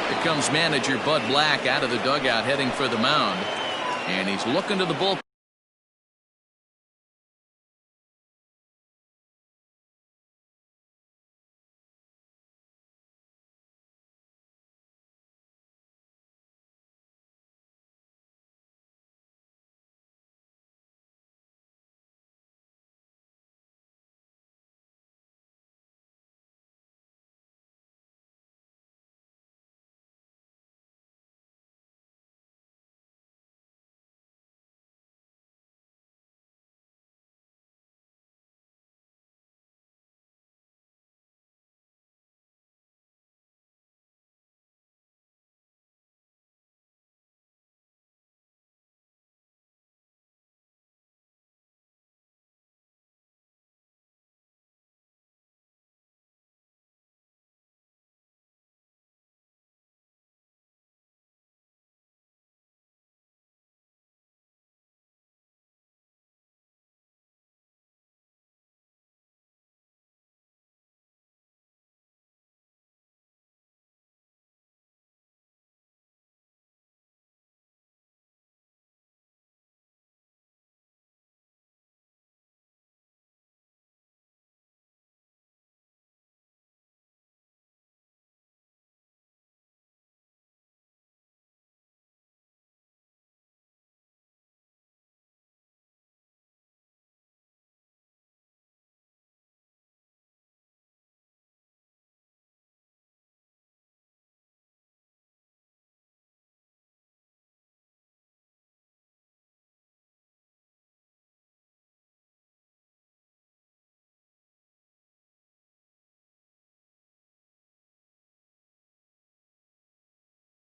Here comes manager Bud Black out of the dugout heading for the mound. And he's looking to the bullpen.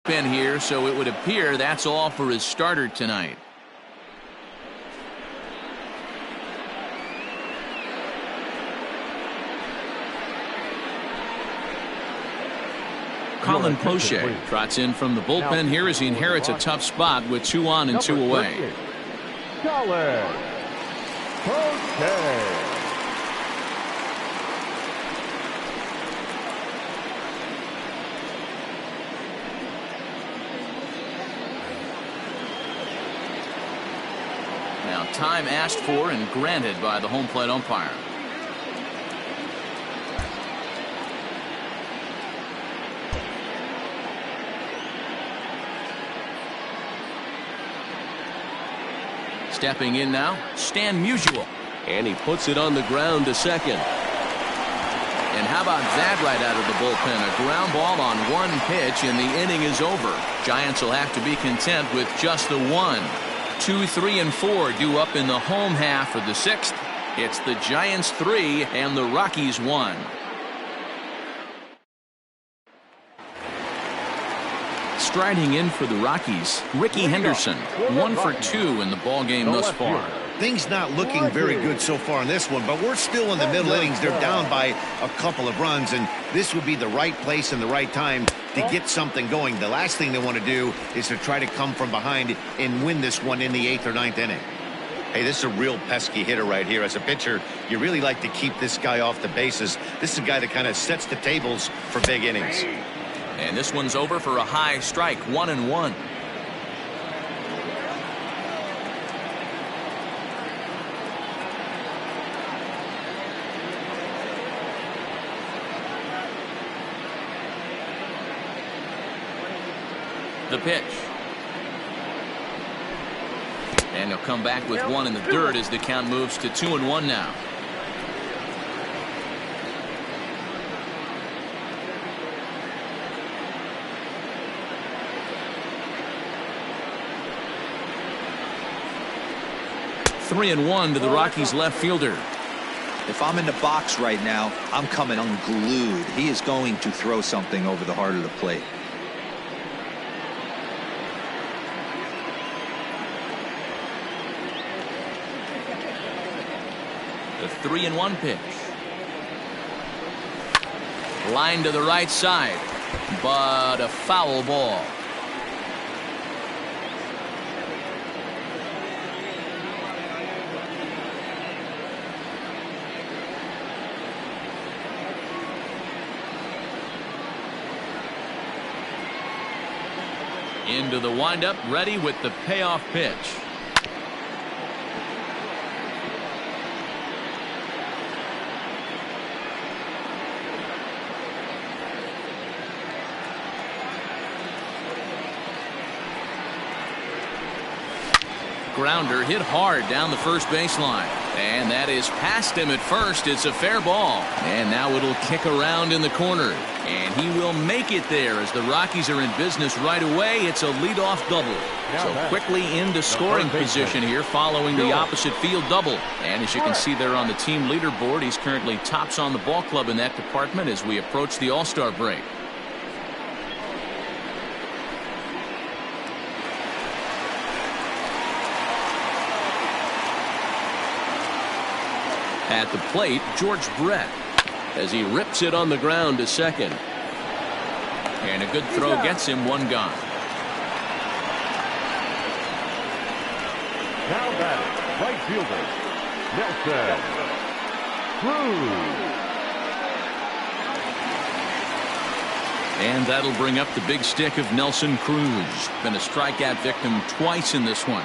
In here, so it would appear that's all for his starter tonight. Colin Poche trots in from the bullpen here as he inherits a tough spot with 2 on and 2 away. Colin Poche. Now time asked for and granted by the home plate umpire. Stepping in now, Stan Musial. And he puts it on the ground to second. And how about that right out of the bullpen? A ground ball on 1 pitch and the inning is over. Giants will have to be content with just the 1. 2, 3, and 4 due up in the home half of the 6th. It's the Giants 3 and the Rockies 1. Striding in for the Rockies, Ricky Henderson, 1 for 2 in the ball game thus far. Things not looking very good so far in this one, but we're still in the middle innings. They're down by a couple of runs, and this would be the right place and the right time to get something going. The last thing they want to do is to try to come from behind and win this one in the 8th or 9th inning. Hey, this is a real pesky hitter right here. As a pitcher, you really like to keep this guy off the bases. This is a guy that kind of sets the tables for big innings. And this one's over for a high strike, 1-1. The pitch. And he'll come back with 1 in the dirt as the count moves to 2-1 now. Three and 1 to the Rockies left fielder. If I'm in the box right now, I'm coming unglued. He is going to throw something over the heart of the plate. The 3-1 pitch. Line to the right side. but a foul ball. Into the windup, ready with the payoff pitch. Grounder hit hard down the first baseline. And that is past him at first. It's a fair ball. And now it'll kick around in the corner. And he will make it there as the Rockies are in business right away. It's a leadoff double. So quickly into scoring position here following the opposite field double. And as you can see there on the team leaderboard, he's currently tops on the ball club in that department as we approach the All-Star break. At the plate, George Brett, as he rips it on the ground to second. And a good throw gets him one gone. Now batting, right fielder, Nelson Cruz. And that'll bring up the big stick of Nelson Cruz. Been a strikeout victim twice in this one.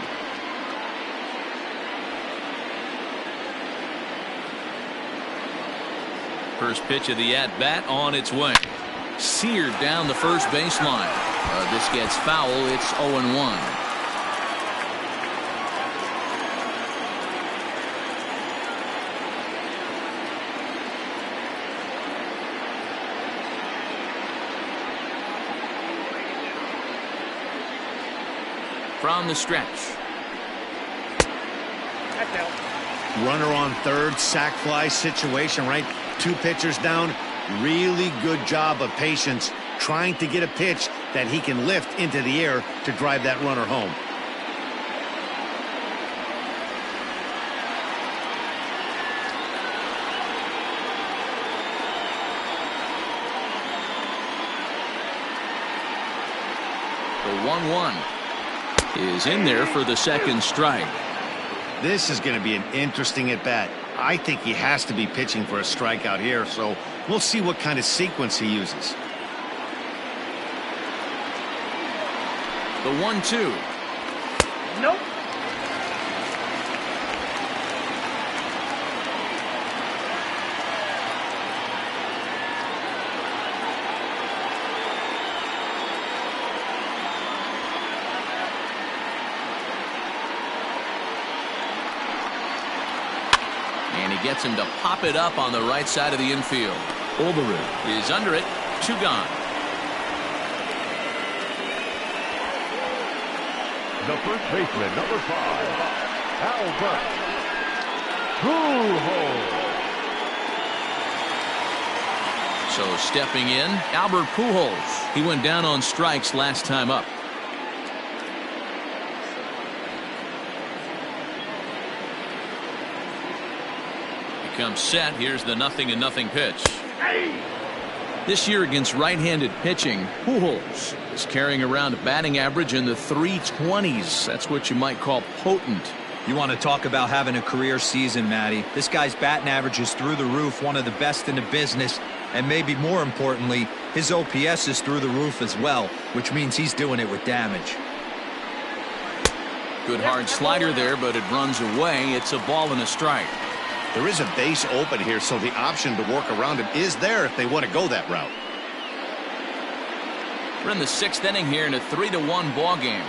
First pitch of the at-bat on its way. Seared down the first baseline. This gets foul. It's 0-1. From the stretch. Runner on third, sac fly situation, right? Two pitchers down. Really good job of patience trying to get a pitch that he can lift into the air to drive that runner home. The 1-1 is in there for the second strike. This is going to be an interesting at-bat. I think he has to be pitching for a strikeout here, so we'll see what kind of sequence he uses. The 1-2. Nope. And he gets him to pop it up on the right side of the infield. Overin is under it. 2 gone. The first baseman, number 5, Albert Pujols. So stepping in, Albert Pujols. He went down on strikes last time up. Comes set. Here's the 0-0 pitch. This year against right-handed pitching, Pujols is carrying around a batting average in the 320s. That's what you might call potent. You want to talk about having a career season, Matty. This guy's batting average is through the roof, one of the best in the business, and maybe more importantly, his OPS is through the roof as well, which means he's doing it with damage. Good hard slider there, but it runs away. It's a ball and a strike. There is a base open here, so the option to work around him is there if they want to go that route. We're in the 6th inning here in a 3-1 ball game.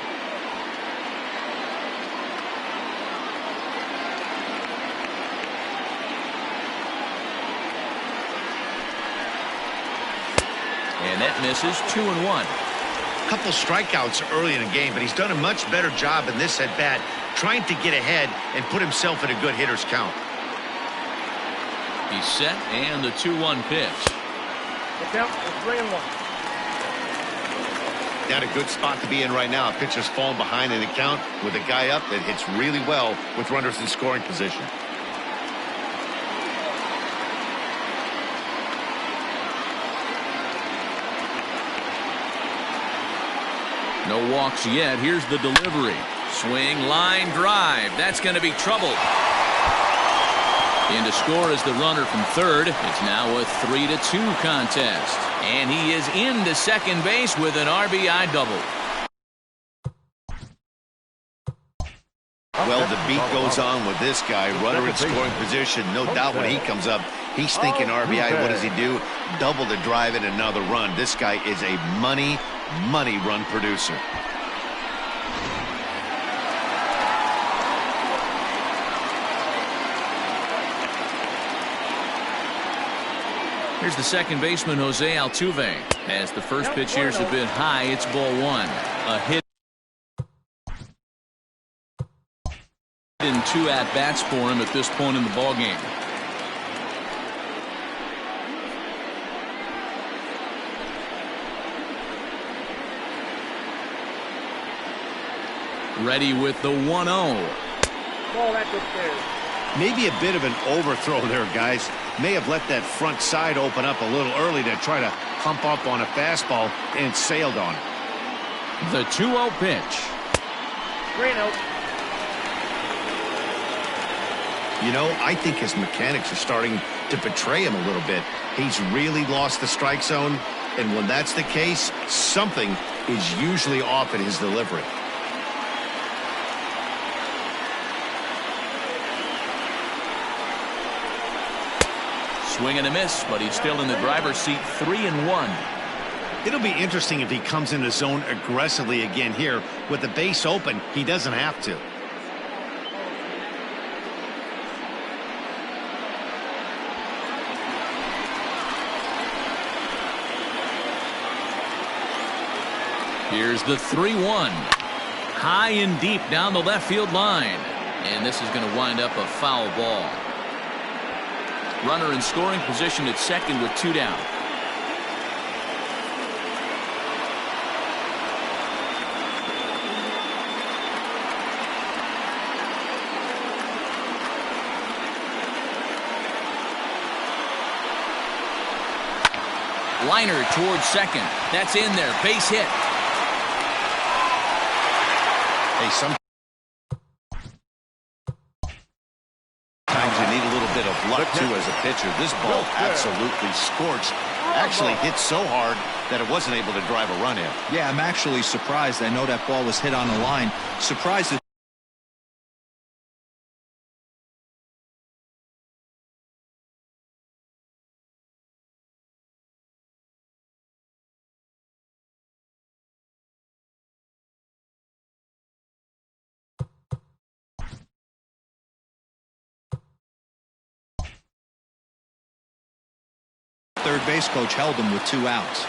And that misses. 2-1. Couple strikeouts early in the game, but he's done a much better job in this at bat trying to get ahead and put himself in a good hitter's count. He's set, and the 2-1 pitch. Look out, it's 3-1. Not a good spot to be in right now. Pitcher's falling behind in the count with a guy up that hits really well with runners in scoring position. No walks yet. Here's the delivery. Swing, line, drive. That's going to be trouble. In to score is the runner from third. It's now a 3-2 contest. And he is into second base with an RBI double. Well, the beat goes on with this guy. Runner in scoring position. No doubt when he comes up, he's thinking RBI. What does he do? Double to drive in another run. This guy is a money run producer. Here's the second baseman, Jose Altuve. As the first pitch here's a bit high, it's ball one. A hit in 2 at-bats for him at this point in the ballgame. Ready with the 1-0. Ball, that's upstairs. Maybe a bit of an overthrow there, guys. May have let that front side open up a little early to try to hump up on a fastball and sailed on it. The 2-0 pitch. 3-0. You know, I think his mechanics are starting to betray him a little bit. He's really lost the strike zone, and when that's the case, something is usually off in his delivery. Swing and a miss, but he's still in the driver's seat, 3-1. It'll be interesting if he comes in the zone aggressively again here. With the base open, he doesn't have to. Here's the 3-1. High and deep down the left field line. And this is going to wind up a foul ball. Runner in scoring position at second with 2 down. Liner towards second. That's in there. Base hit. Hey, sometimes you need a little bit of luck, too, as a pitcher. This ball absolutely scorched. Actually hit so hard that it wasn't able to drive a run in. Yeah, I'm actually surprised. I know that ball was hit on the line. Surprised that third base coach held him with 2 outs.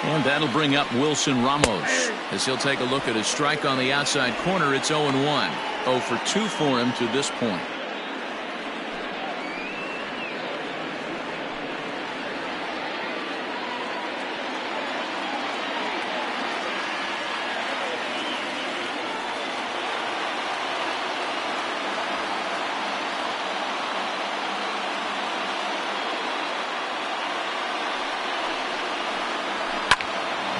And that'll bring up Wilson Ramos as he'll take a look at his strike on the outside corner. It's 0-1. 0 for 2 for him to this point.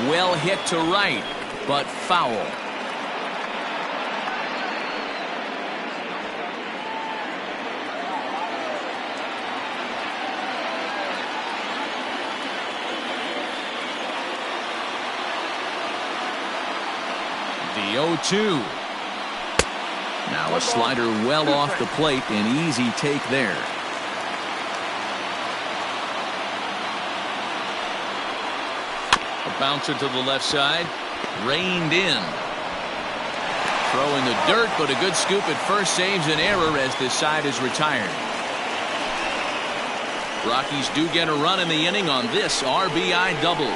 Well hit to right, but foul. The 0-2. Now a slider well off the plate, an easy take there. Bouncer to the left side, reined in. Throw in the dirt, but a good scoop at first saves an error as this side is retired. Rockies do get a run in the inning on this RBI double.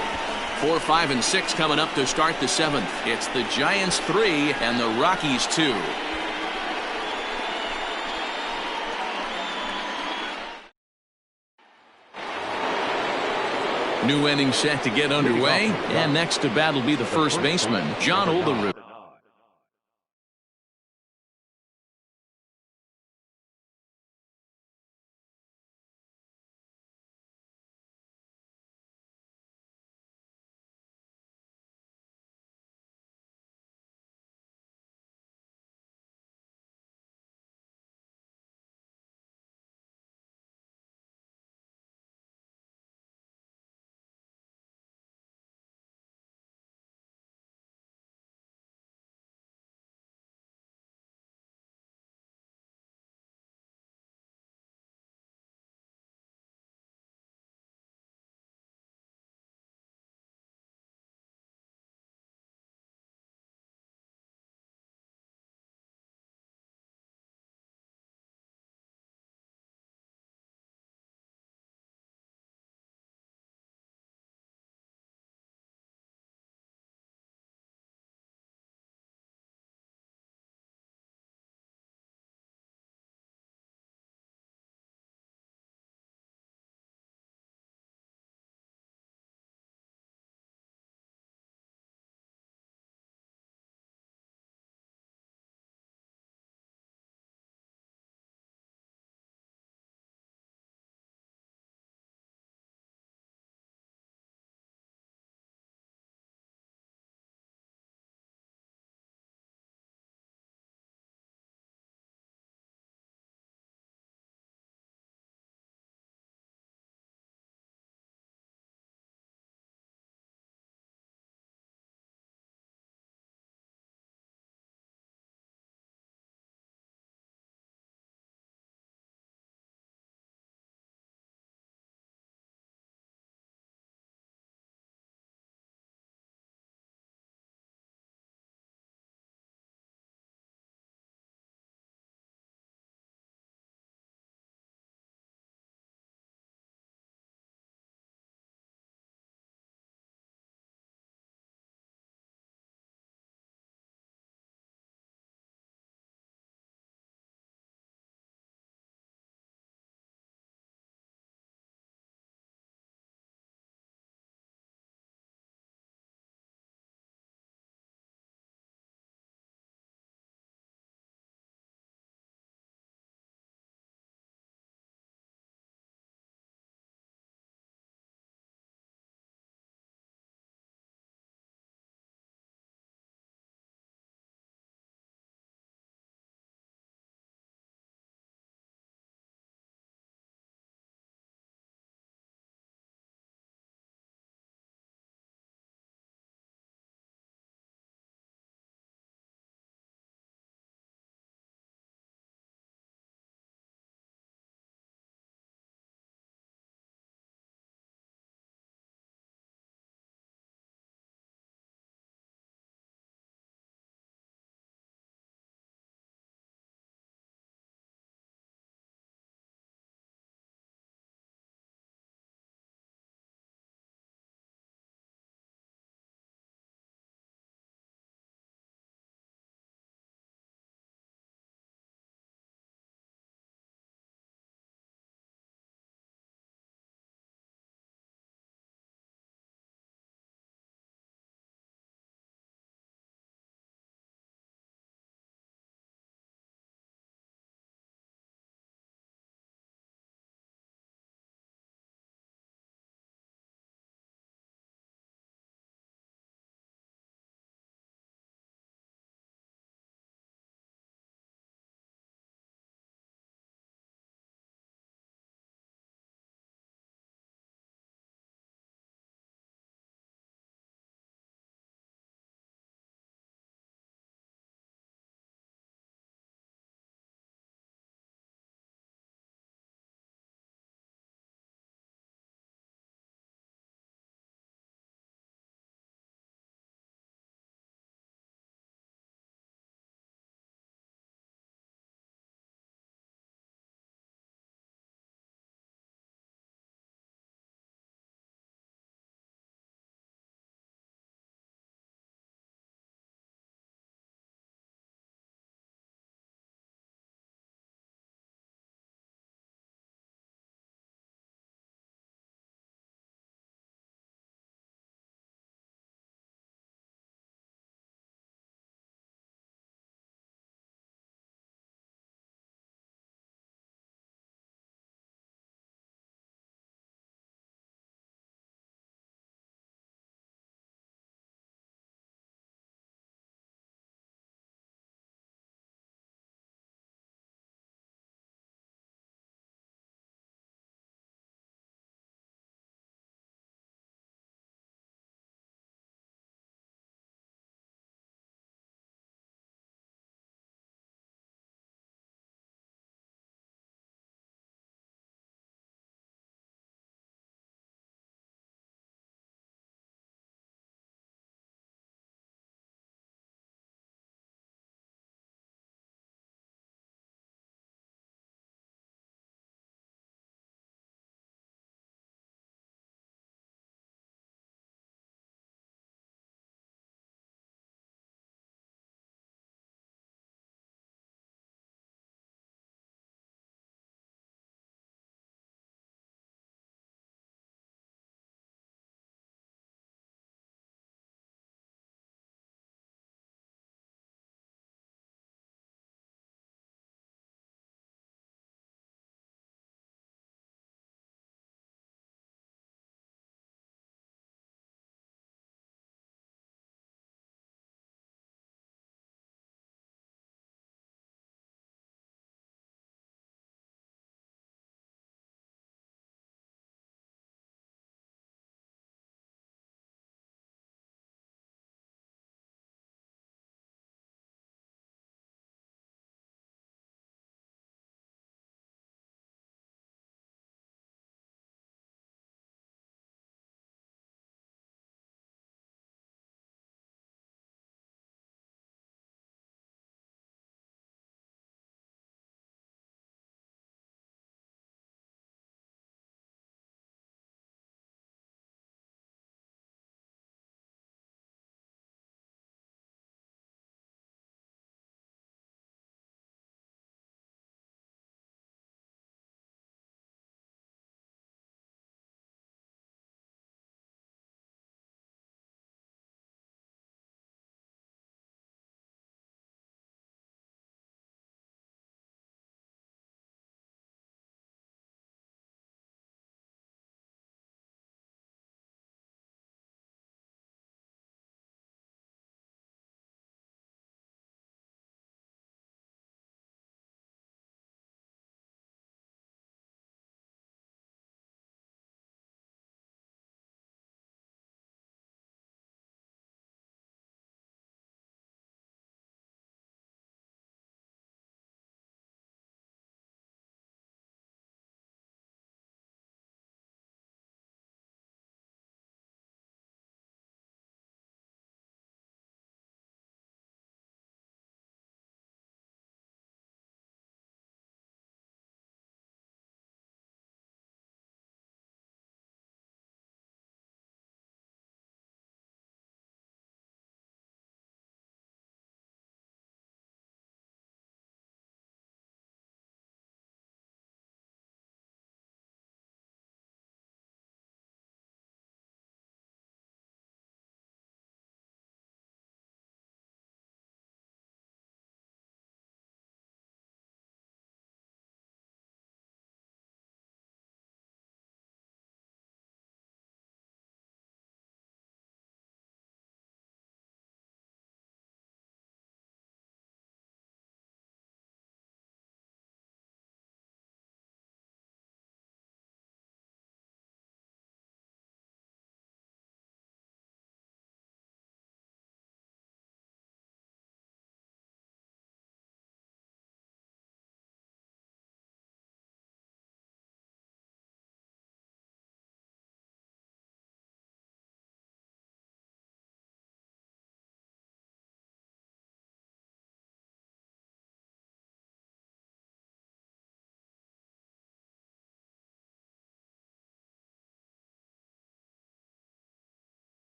4, 5, and 6 coming up to start the 7th. It's the Giants 3 and the Rockies 2. New inning set to get underway, and next to bat will be the first baseman, John Olerud.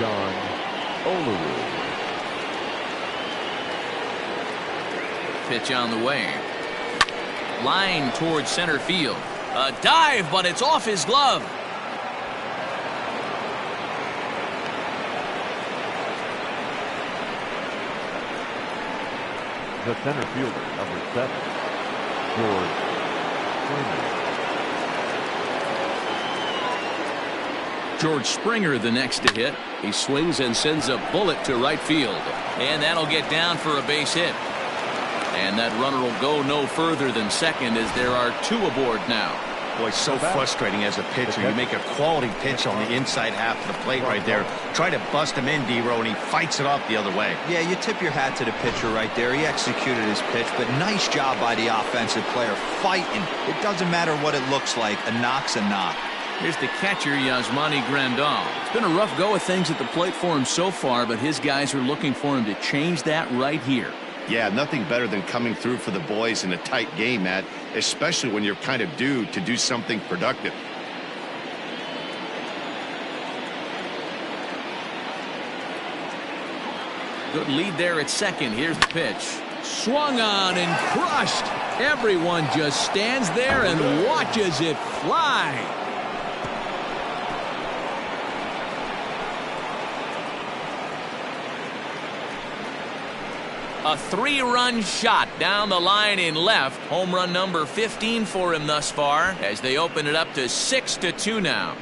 John Olerud. Pitch on the way. Line towards center field. A dive, but it's off his glove. The center fielder, number 7, George Springer. George Springer the next to hit. He swings and sends a bullet to right field. And that'll get down for a base hit. And that runner will go no further than second as there are 2 aboard now. Boy, so frustrating as a pitcher. You make a quality pitch on the inside half of the plate right there. Try to bust him in, D-Row, and he fights it off the other way. Yeah, you tip your hat to the pitcher right there. He executed his pitch, but nice job by the offensive player fighting. It doesn't matter what it looks like. A knock's a knock. Here's the catcher, Yasmani Grandal. It's been a rough go of things at the plate for him so far, but his guys are looking for him to change that right here. Yeah, nothing better than coming through for the boys in a tight game, Matt, especially when you're kind of due to do something productive. Good lead there at second. Here's the pitch. Swung on and crushed. Everyone just stands there and watches it fly. A 3-run shot down the line in left. Home run number 15 for him thus far as they open it up to 6-2 now.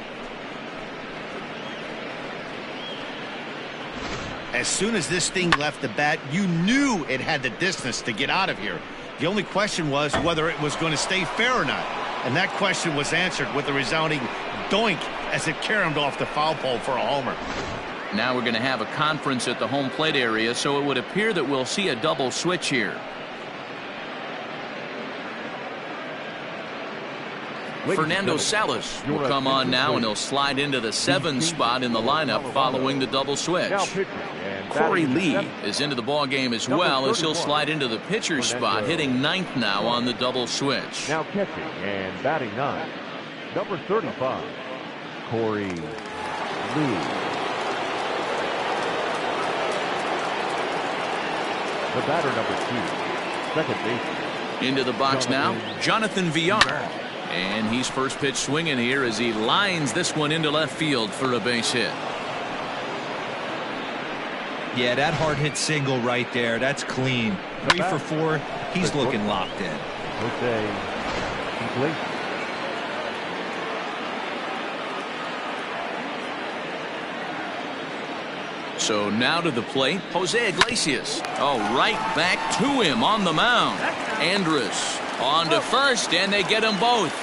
As soon as this thing left the bat, you knew it had the distance to get out of here. The only question was whether it was going to stay fair or not. And that question was answered with a resounding doink as it caromed off the foul pole for a homer. Now we're going to have a conference at the home plate area, so it would appear that we'll see a double switch here. Fernando Salas will come on now, and he'll slide into the 7 spot in the lineup following the double switch. Corey Lee is into the ball game as well, as he'll slide into the pitcher's spot, hitting 9th now on the double switch. Now catching and batting 9, number 35, Corey Lee. The batter, number 2, second baseman. Into the box now, Jonathan Villar. And he's first pitch swinging here as he lines this one into left field for a base hit. Yeah, that hard hit single right there. That's clean. 3 for 4. He's looking locked in. Jose Iglesias. So now to the plate, Jose Iglesias. Oh, right back to him on the mound. Andrus on to first, and they get them both.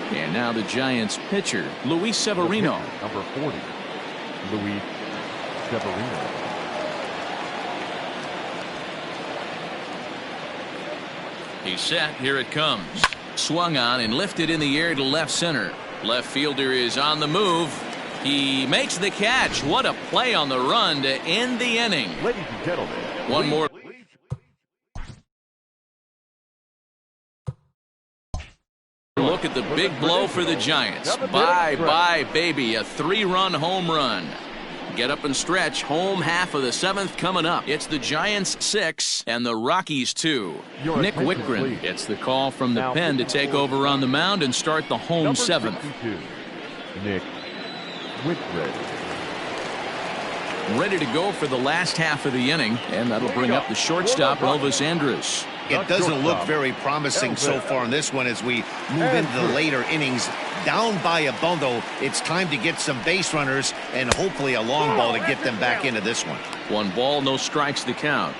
And now the Giants pitcher, Luis Severino. Number 40, Luis Severino. He's set. Here it comes. Swung on and lifted in the air to left center. Left fielder is on the move. He makes the catch. What a play on the run to end the inning. Ladies and gentlemen, One more. Look at the big blow for the Giants. Bye, baby. A 3-run home run. Get up and stretch. Home half of the 7th coming up. It's the Giants 6 and the Rockies 2. Nick Whitgren gets the call from the pen to take over on the mound and start the home 7th. Nick Whitgren. Ready to go for the last half of the inning, and that'll bring up the shortstop, Elvis Andrus. It doesn't look very promising so far in this one as we move into the later innings. Down by a bundle, it's time to get some base runners and hopefully a long ball to get them back into this one. 1 ball, no strikes to count.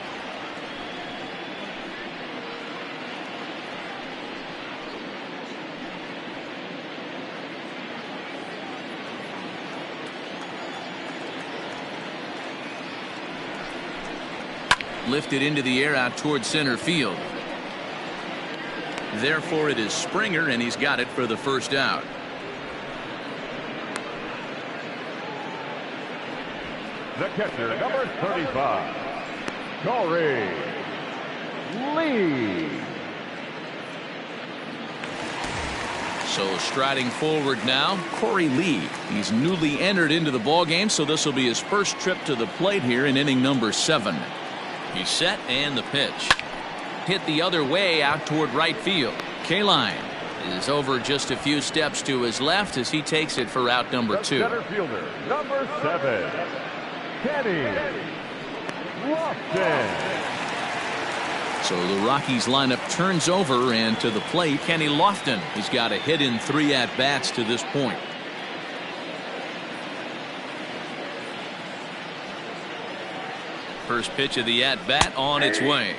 Lifted into the air out towards center field. Therefore, it is Springer, and he's got it for the first out. The catcher, number 35, Corey Lee. So striding forward now, Corey Lee. He's newly entered into the ballgame, so this will be his first trip to the plate here in inning number 7. He's set, and the pitch. Hit the other way out toward right field. Kaline is over just a few steps to his left as he takes it for out number 2. Center fielder, number 7, Kenny Lofton. So the Rockies lineup turns over, and to the plate, Kenny Lofton. He's got a hit in 3 at-bats to this point. First pitch of the at-bat on its way.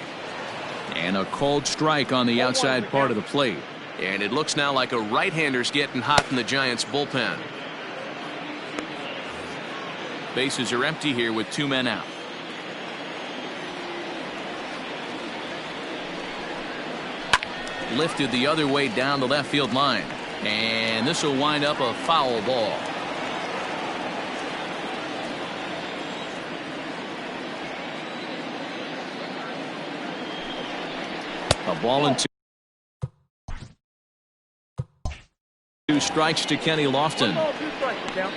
And a cold strike on the outside part of the plate. And it looks now like a right-hander's getting hot in the Giants bullpen. Bases are empty here with 2 men out. Lifted the other way down the left field line. And this will wind up a foul ball. A ball and 2 strikes to Kenny Lofton. 1 ball, 2 strikes, the count.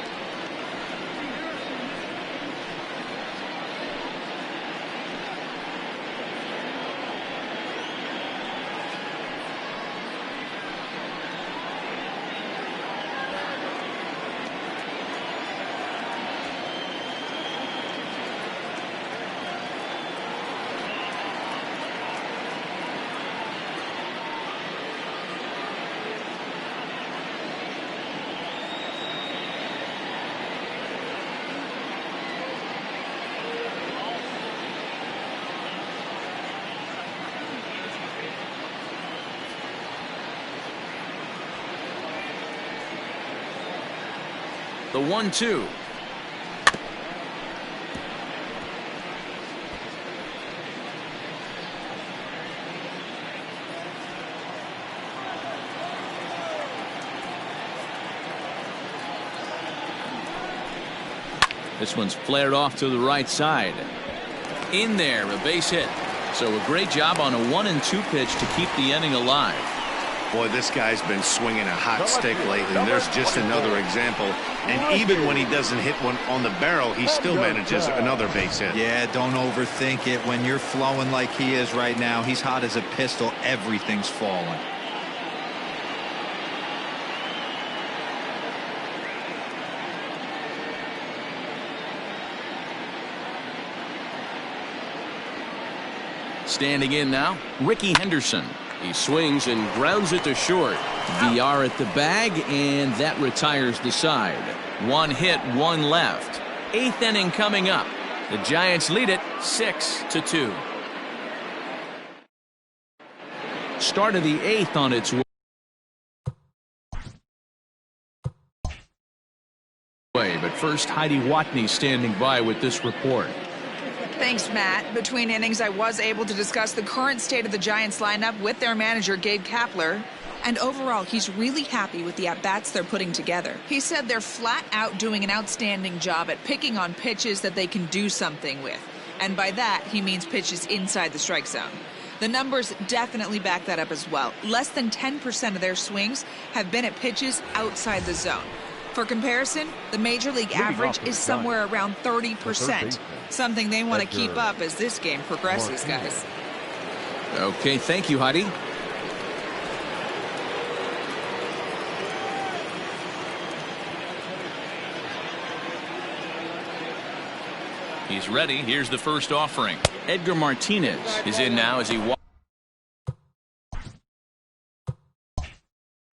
The 1-2. This one's flared off to the right side. In there, a base hit. So a great job on a 1-2 pitch to keep the inning alive. Boy, this guy's been swinging a hot stick lately, and there's just another example. And even when he doesn't hit one on the barrel, he still manages another base hit. Yeah, don't overthink it. When you're flowing like he is right now, he's hot as a pistol. Everything's falling. Standing in now, Ricky Henderson. He swings and grounds it to short. VR at the bag, and that retires the side. 1 hit, 1 left. 8th inning coming up. The Giants lead it 6-2. Start of the 8th on its way. But first, Heidi Watney standing by with this report. Thanks, Matt. Between innings, I was able to discuss the current state of the Giants lineup with their manager, Gabe Kapler. And overall, he's really happy with the at-bats they're putting together. He said they're flat out doing an outstanding job at picking on pitches that they can do something with. And by that, he means pitches inside the strike zone. The numbers definitely back that up as well. Less than 10% of their swings have been at pitches outside the zone. For comparison, the Major League average is somewhere around 30%. Something they want to keep up as this game progresses, guys. Okay, thank you, Heidi. He's ready. Here's the first offering. Edgar Martinez is in now as he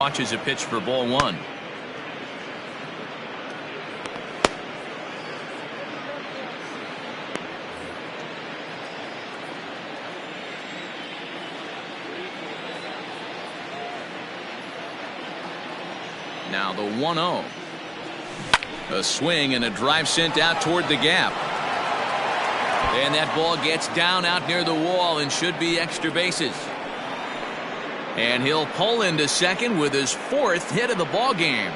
watches a pitch for ball 1. Now the 1-0. A swing and a drive sent out toward the gap. And that ball gets down out near the wall and should be extra bases. And he'll pull into second with his 4th hit of the ball game.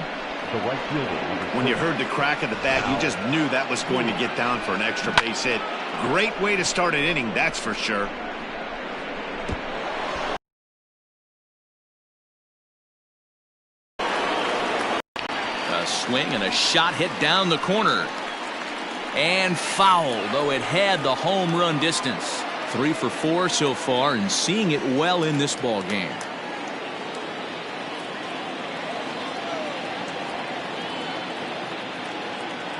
The right fielder. When you heard the crack of the bat, you just knew that was going to get down for an extra base hit. Great way to start an inning, that's for sure. A swing and a shot hit down the corner. And foul, though it had the home run distance. 3 for 4 so far and seeing it well in this ball game.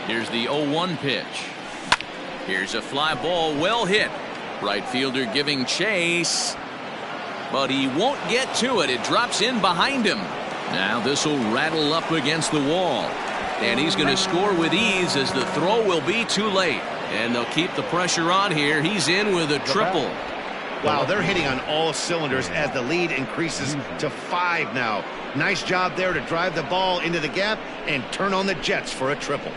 Here's the 0-1 pitch. Here's a fly ball, well hit. Right fielder giving chase. But he won't get to it. It drops in behind him. Now this will rattle up against the wall. And he's going to score with ease as the throw will be too late. And they'll keep the pressure on here. He's in with a triple. Wow, they're hitting on all cylinders as the lead increases to 5 now. Nice job there to drive the ball into the gap and turn on the Jets for a triple.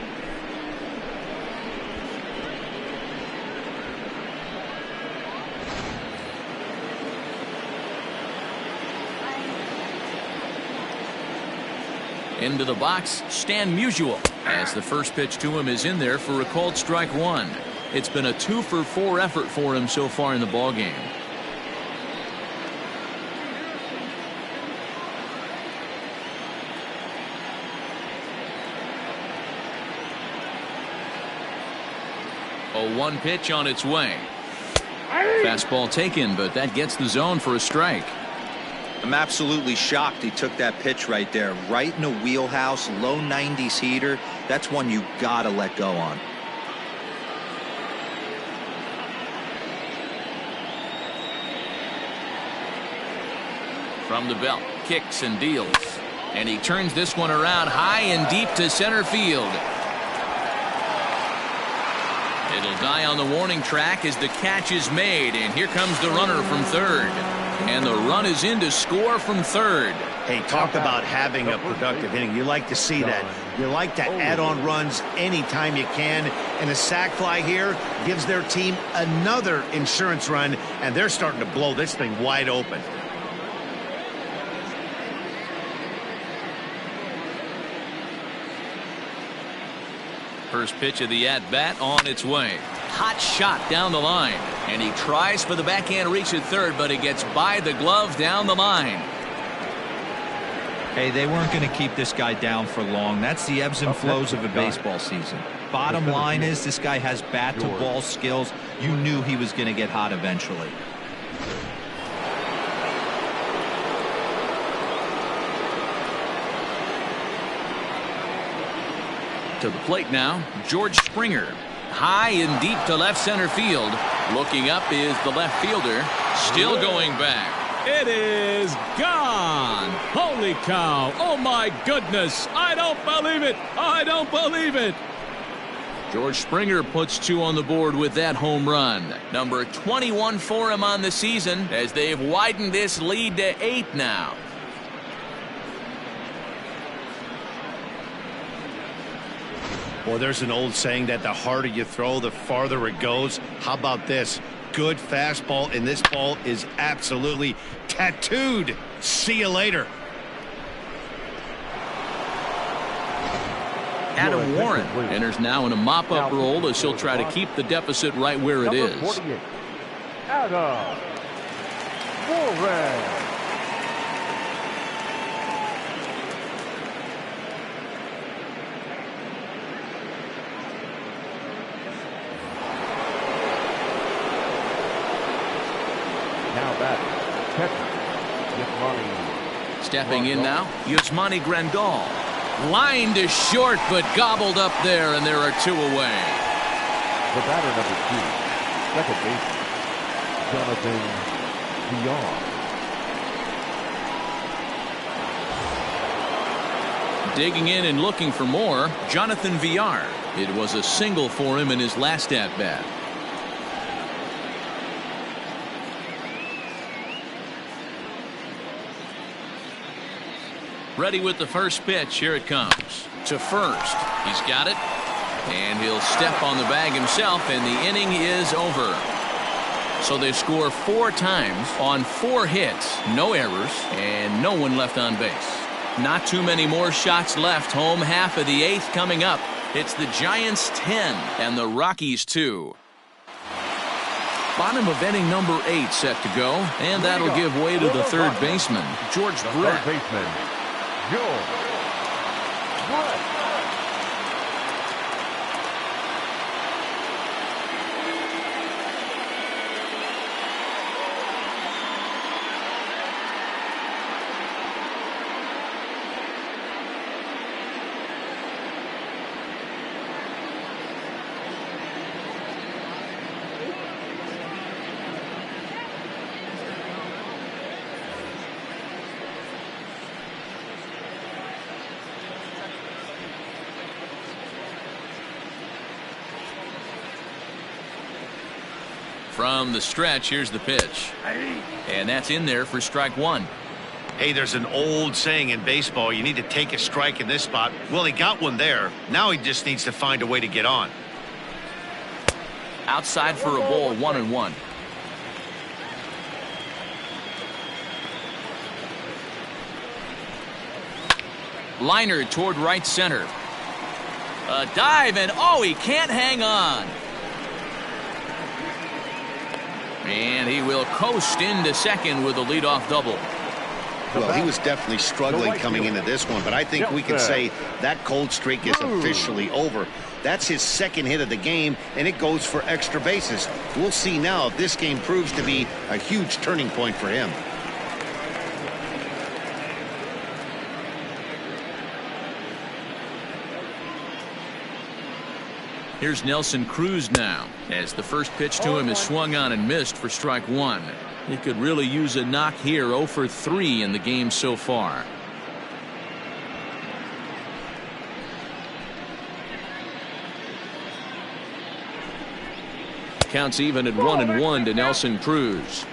Into the box, Stan Musial, as the first pitch to him is in there for a called strike 1. It's been a 2 for 4 effort for him so far in the ball game. A 1 pitch on its way. Fastball taken, but that gets the zone for a strike. I'm absolutely shocked he took that pitch right there. Right in a wheelhouse, low 90s heater. That's one you gotta let go on. From the belt, kicks and deals. And he turns this one around high and deep to center field. It'll die on the warning track as the catch is made. And here comes the runner from third. And the run is in to score from third. Hey, talk about having a productive inning. You like to see that. You like to add on runs anytime you can. And a sac fly here gives their team another insurance run. And they're starting to blow this thing wide open. First pitch of the at-bat on its way. Hot shot down the line. And he tries for the backhand reach at third, but it gets by the glove down the line. Hey, they weren't going to keep this guy down for long. That's the ebbs and flows of a baseball season. Bottom line is this guy has bat-to-ball skills. You knew he was going to get hot eventually. To the plate now, George Springer. High and deep to left center field. Looking up is the left fielder. Still going back. It is gone. Holy cow. Oh, my goodness. I don't believe it. I don't believe it. George Springer puts 2 on the board with that home run. Number 21 for him on the season as they've widened this lead to 8 now. Well, there's an old saying that the harder you throw, the farther it goes. How about this? Good fastball, and this ball is absolutely tattooed. See you later. Adam Warren enters now in a mop-up role as he'll try to keep the deficit right where it is. Adam Warren. Stepping in now, Yasmani Grandal. Line to short, but gobbled up there, and there are 2 away. The batter number 2, second baseman, Jonathan Villar. Digging in and looking for more, Jonathan Villar. It was a single for him in his last at-bat. Ready with the first pitch. Here it comes. To first. He's got it. And he'll step on the bag himself, and the inning is over. So they score 4 times on 4 hits, no errors, and no one left on base. Not too many more shots left. Home half of the 8th coming up. It's the Giants 10 and the Rockies 2. Bottom of inning number 8 set to go, and that'll give way to the third baseman, George Brett. Third baseman, George Brett. From the stretch, here's the pitch. And that's in there for strike 1. Hey, there's an old saying in baseball, you need to take a strike in this spot. Well, he got one there. Now he just needs to find a way to get on. Outside for a ball, 1-1. Liner toward right center. A dive, and oh, he can't hang on. And he will coast into second with a leadoff double. Well, he was definitely struggling coming into this one, but I think we can say that cold streak is officially over. That's his second hit of the game, and it goes for extra bases. We'll see now if this game proves to be a huge turning point for him. Here's Nelson Cruz now, as the first pitch to him is swung on and missed for strike 1. He could really use a knock here. 0 for 3 in the game so far. Counts even at 1-1 to Nelson Cruz.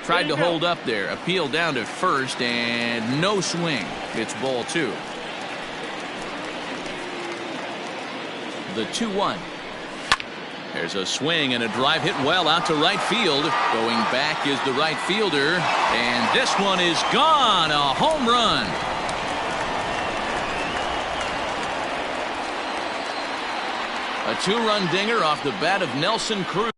Tried to hold up there. Appeal down to first, and no swing. It's ball 2. The 2-1. There's a swing and a drive hit well out to right field. Going back is the right fielder, and this one is gone. A home run. A 2-run dinger off the bat of Nelson Cruz.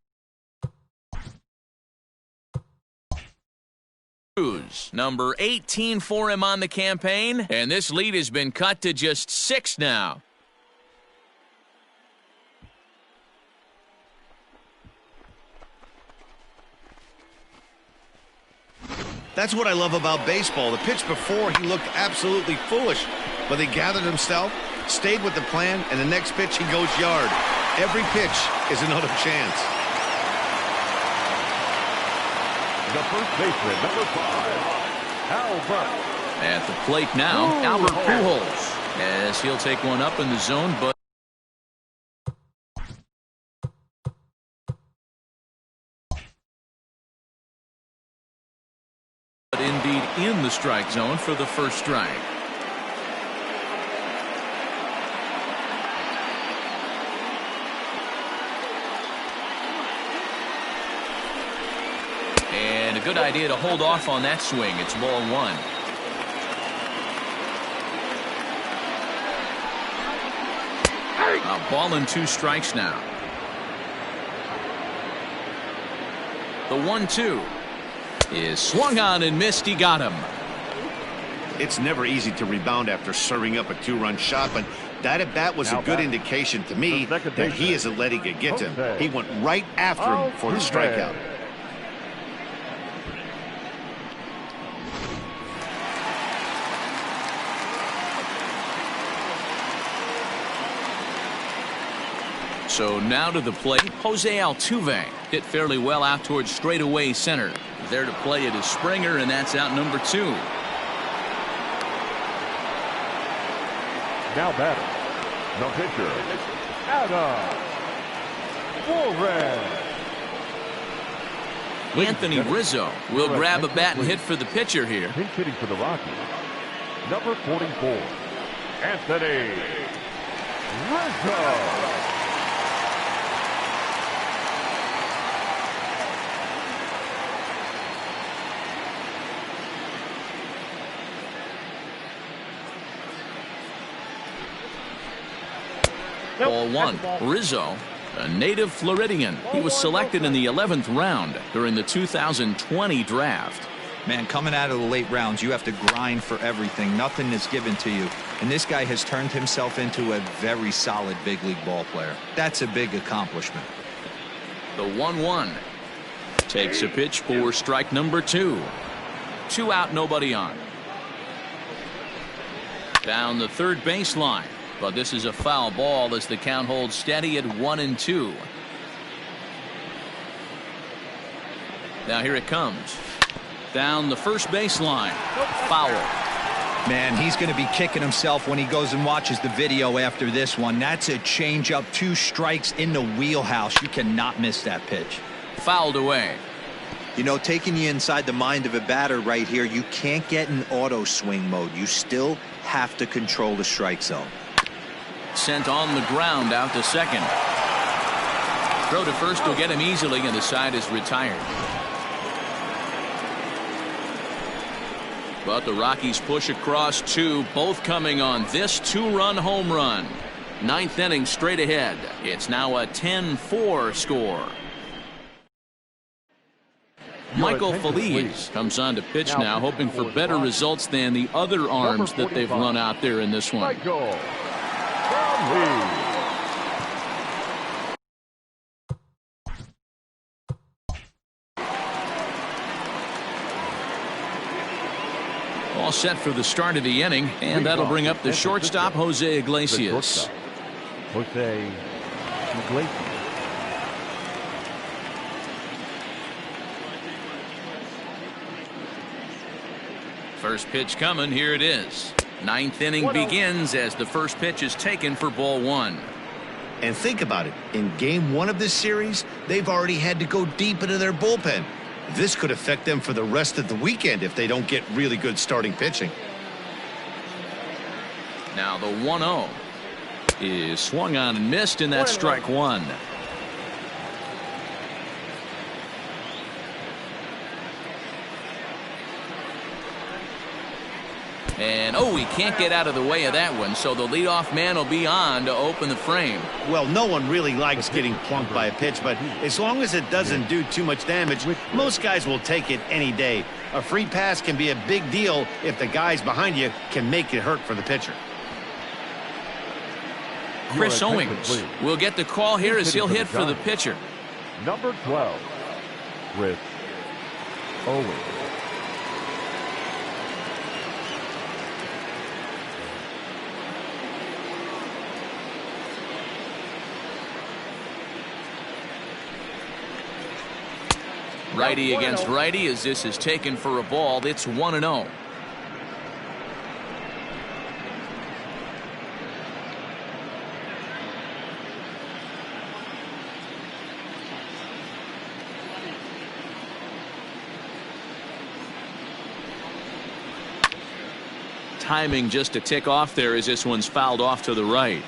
Number 18 for him on the campaign, and this lead has been cut to just 6 now. That's what I love about baseball. The pitch before, he looked absolutely foolish, but he gathered himself, stayed with the plan, and the next pitch he goes yard. Every pitch is another chance. The first baseman, number 5, Albert. At the plate now, Albert Pujols, as he'll take one up in the zone, but indeed in the strike zone for the first strike. And a good idea to hold off on that swing. It's ball 1. A ball and 2 strikes now. The 1-2 is swung on and missed. He got him. It's never easy to rebound after serving up a 2-run shot, but that at bat was a good indication to me that he isn't letting it get to him. He went right after him for the strikeout. So now to the plate, Jose Altuve hit fairly well out towards straightaway center. There to play it is Springer, and that's out number 2. Now batter, the pitcher, Adam Warren. Anthony Rizzo will grab a bat and hit for the pitcher here. Pinch hitting for the Rockies, number 44, Anthony Rizzo. Ball one. Rizzo, a native Floridian. He was selected in the 11th round during the 2020 draft. Man, coming out of the late rounds, you have to grind for everything. Nothing is given to you. And this guy has turned himself into a very solid big league ball player. That's a big accomplishment. The 1-1. Takes a pitch for strike number 2. 2 out, nobody on. Down the third baseline. But this is a foul ball as the count holds steady at 1-2. Now here it comes. Down the first baseline. Foul. Man, he's going to be kicking himself when he goes and watches the video after this one. That's a changeup, 2 strikes in the wheelhouse. You cannot miss that pitch. Fouled away. You know, taking you inside the mind of a batter right here, you can't get in auto swing mode. You still have to control the strike zone. Sent on the ground out to second. Throw to first will get him easily, and the side is retired. But the Rockies push across 2, both coming on this 2-run home run. 9th inning straight ahead. It's now a 10-4 score. Michael Feliz comes on to pitch now, hoping for better results than the other arms that they've run out there in this one. All set for the start of the inning, and that'll bring up the shortstop, Jose Iglesias. Jose Iglesias. First pitch coming. Here it is. 9th inning begins as the first pitch is taken for ball 1. And think about it. In game 1 of this series, they've already had to go deep into their bullpen. This could affect them for the rest of the weekend if they don't get really good starting pitching. Now the 1-0 is swung on and missed, and that's strike 1. And he can't get out of the way of that one, so the leadoff man will be on to open the frame. Well, no one really likes getting plunked by a pitch, but as long as it doesn't do too much damage, most guys will take it any day. A free pass can be a big deal if the guys behind you can make it hurt for the pitcher. Chris Owings will get the call here as he'll hit for the pitcher. Number 12, Chris Owings. Righty against righty as this is taken for a ball. It's 1-0. Timing just to tick off there as this one's fouled off to the right.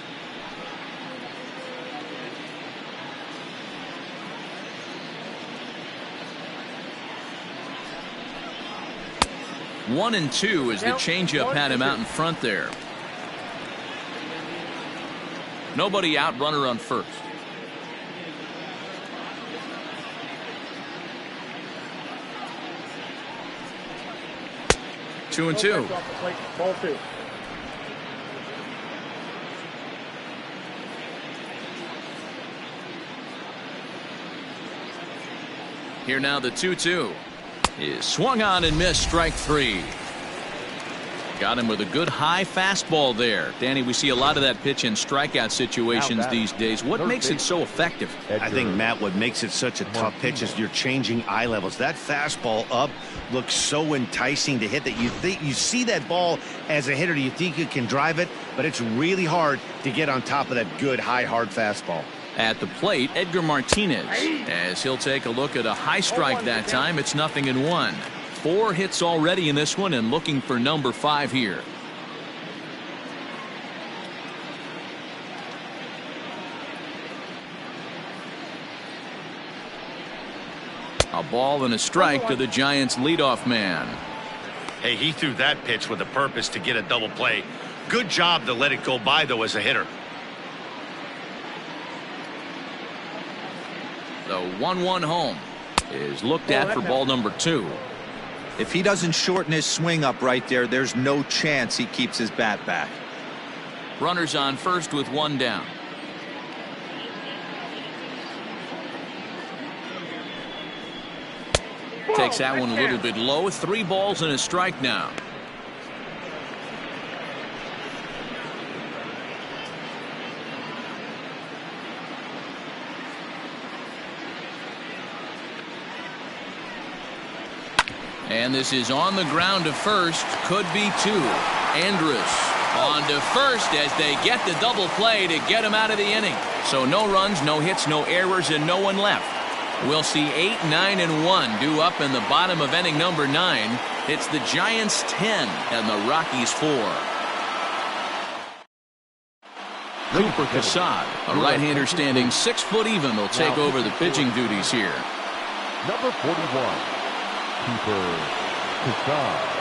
One and 2 as the changeup had him out in front there. Nobody out, runner on first. Two and 2. Ball 2. Here now the 2-2 is swung on and missed, strike 3. Got him with a good high fastball there. Danny, we see a lot of that pitch in strikeout situations these days. What makes it so effective? I think, Matt, what makes it such a tough pitch is you're changing eye levels. That fastball up looks so enticing to hit that you see that ball as a hitter. You think you can drive it, but it's really hard to get on top of that good high hard fastball. At the plate, Edgar Martinez, as he'll take a look at a high strike that time. It's 0-1. 4 hits already in this one and looking for number 5 here. A ball and a strike to the Giants' leadoff man. Hey, he threw that pitch with a purpose to get a double play. Good job to let it go by, though, as a hitter. The 1-1 home is looked at for ball number 2. If he doesn't shorten his swing up right there, there's no chance he keeps his bat back. Runners on first with 1 down. Takes that one a little bit low. 3 balls and a strike now. And this is on the ground to first. Could be 2. Andrus on to first as they get the double play to get him out of the inning. So no runs, no hits, no errors, and no one left. We'll see 8, 9, and 1 due up in the bottom of inning number 9. It's the Giants 10 and the Rockies 4. Cooper Casad, a right-hander standing 6 foot even, will take over the pitching duties here. Number 41, Cooper Casad.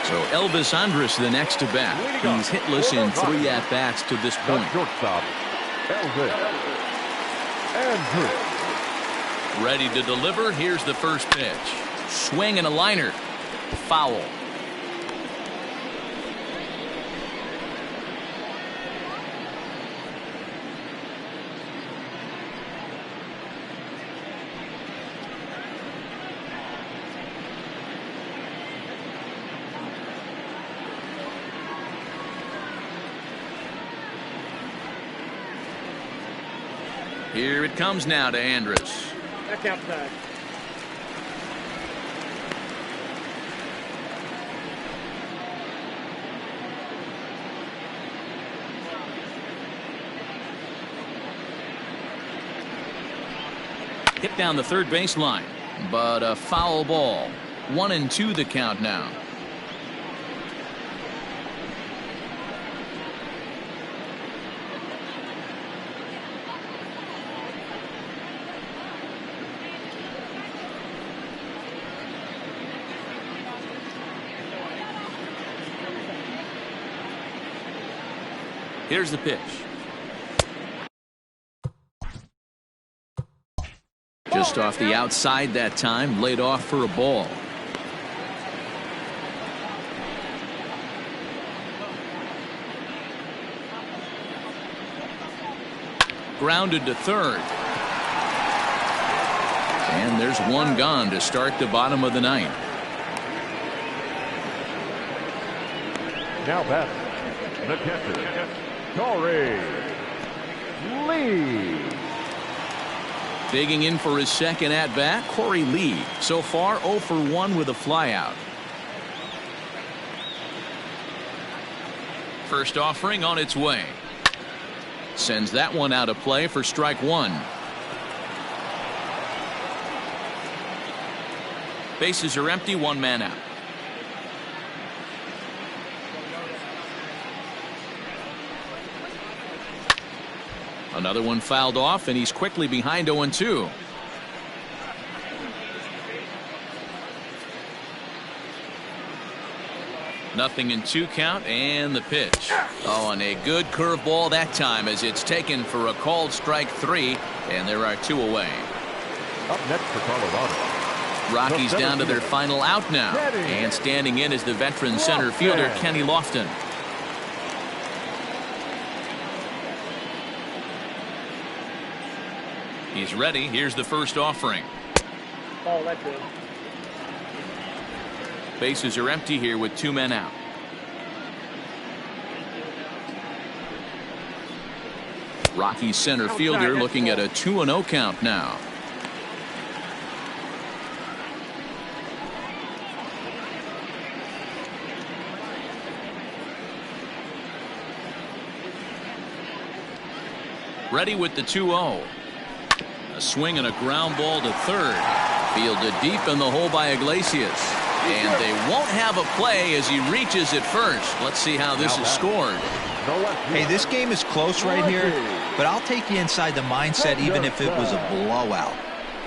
So Elvis Andrus the next to bat. He's hitless in 3 at-bats to this point. Shortstop, Elvis Andrus. Ready to deliver. Here's the first pitch. Swing and a liner. Foul. Here it comes now to Andrus. That's outside. Hit down the third baseline, but a foul ball. 1-2 the count now. Here's the pitch. Just off the outside that time, laid off for a ball. Grounded to third. And there's 1 gone to start the bottom of the 9th. Now batting, the catcher, Corey Lee. Digging in for his second at-bat, Corey Lee. So far 0 for 1 with a flyout. First offering on its way. Sends that one out of play for strike 1. Bases are empty, 1 man out. Another one fouled off, and he's quickly behind 0-2. Nothing in 2 count, and the pitch. Oh, and a good curveball that time as it's taken for a called strike 3, and there are 2 away. Up next for Colorado, Rockies down to their final out now, and standing in is the veteran center fielder Kenny Lofton. He's ready. Here's the first offering. Oh, that's good. Bases are empty here with 2 men out. Rockies center fielder looking at a 2-0 count now. Ready with the 2-0. A swing and a ground ball to third. Fielded deep in the hole by Iglesias. And they won't have a play as he reaches it first. Let's see how this is scored. Hey, this game is close right here. but I'll take you inside the mindset even if it was a blowout.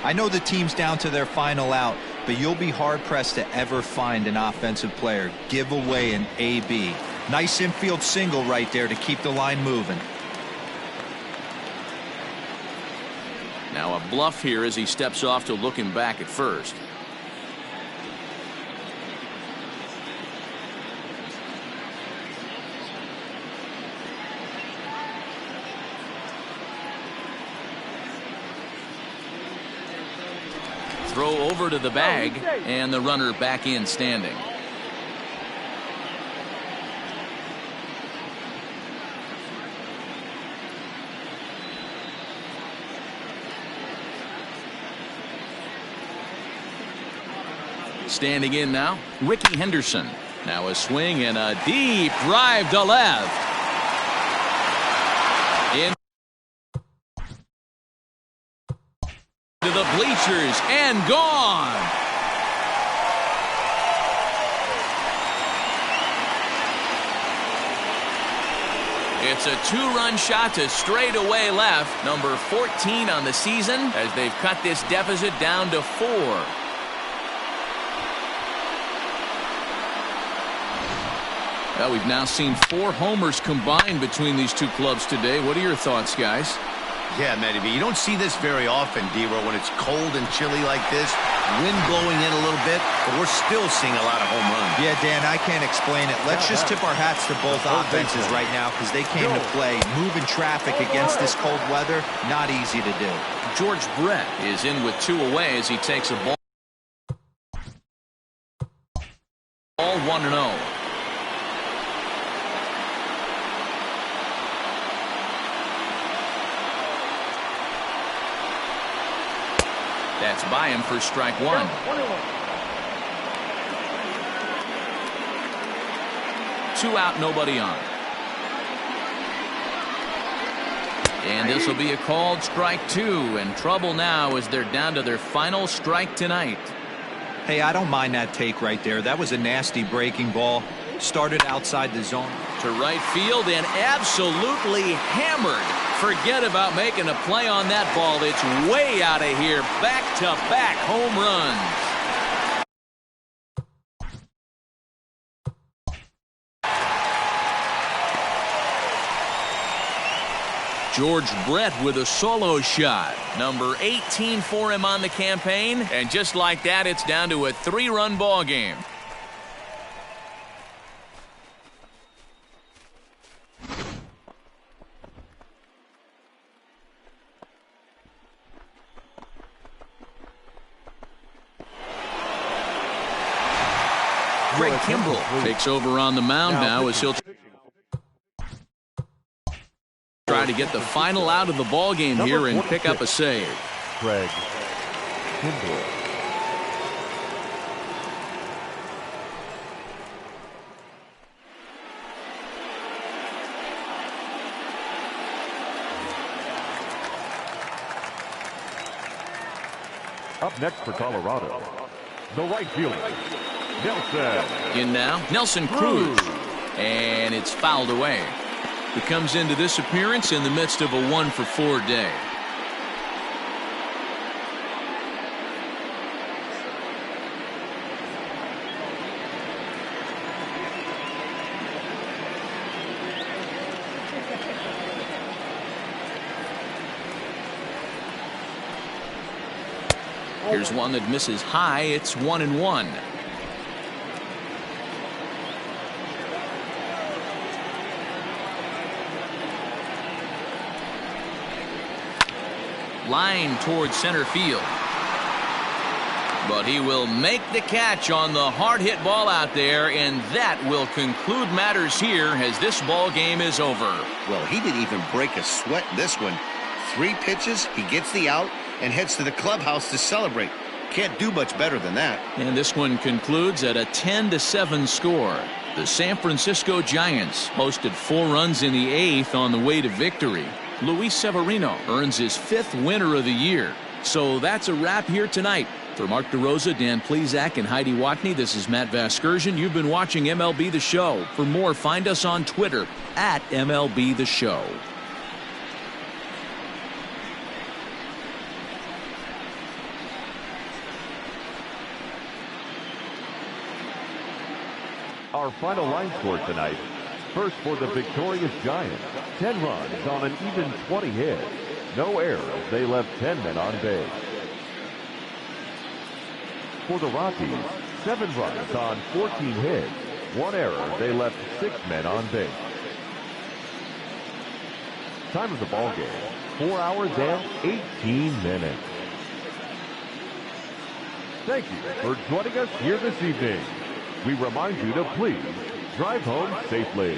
I know the team's down to their final out, but you'll be hard-pressed to ever find an offensive player give away an AB. Nice infield single right there to keep the line moving. Now a bluff here as he steps off to looking back at first. Throw over to the bag, and the runner back in standing. Standing in now, Ricky Henderson. Now a swing and a deep drive to left. In to the bleachers and gone. It's a two-run shot to straightaway left. Number 14 on the season as they've cut this deficit down to 4. Well, we've now seen 4 homers combined between these two clubs today. What are your thoughts, guys? Yeah, Matty B, you don't see this very often, D-Row, when it's cold and chilly like this. Wind blowing in a little bit, but we're still seeing a lot of home runs. Yeah, Dan, I can't explain it. Let's just tip our hats to both offenses right now because they came to play. Moving traffic against this cold weather, not easy to do. George Brett is in with 2 away as he takes a ball. All 1-0. That's by him for strike 1. Two out, nobody on. And this will be a called strike 2, and trouble now as they're down to their final strike tonight. Hey, I don't mind that take right there. That was a nasty breaking ball. Started outside the zone. To right field and absolutely hammered. Forget about making a play on that ball. It's way out of here. Back-to-back home runs. George Brett with a solo shot. Number 18 for him on the campaign. And just like that, it's down to a 3-run ball game. Greg Kimbrell takes over on the mound now as he'll try to get the final out of the ball game here and pick up a save. Greg Kimbrell. Up next for Colorado, the right fielder, Nelson. In now, Nelson Cruz. And it's fouled away. He comes into this appearance in the midst of a 1-for-4 day. Here's one that misses high. It's 1-1. Line towards center field. But he will make the catch on the hard hit ball out there, and that will conclude matters here as this ball game is over. Well, he didn't even break a sweat in this one. 3 pitches, he gets the out and heads to the clubhouse to celebrate. Can't do much better than that. And this one concludes at a 10-7 score. The San Francisco Giants posted 4 runs in the 8th on the way to victory. Luis Severino earns his 5th winner of the year. So that's a wrap here tonight. For Mark DeRosa, Dan Plesac, and Heidi Watney, this is Matt Vasgersian. You've been watching MLB The Show. For more, find us on Twitter @MLB The Show. Our final line score tonight. First for the victorious Giants, 10 runs on an even 20 hits. No errors, they left 10 men on base. For the Rockies, 7 runs on 14 hits. 1 error, they left 6 men on base. Time of the ball game, 4 hours and 18 minutes. Thank you for joining us here this evening. We remind you to please drive home safely.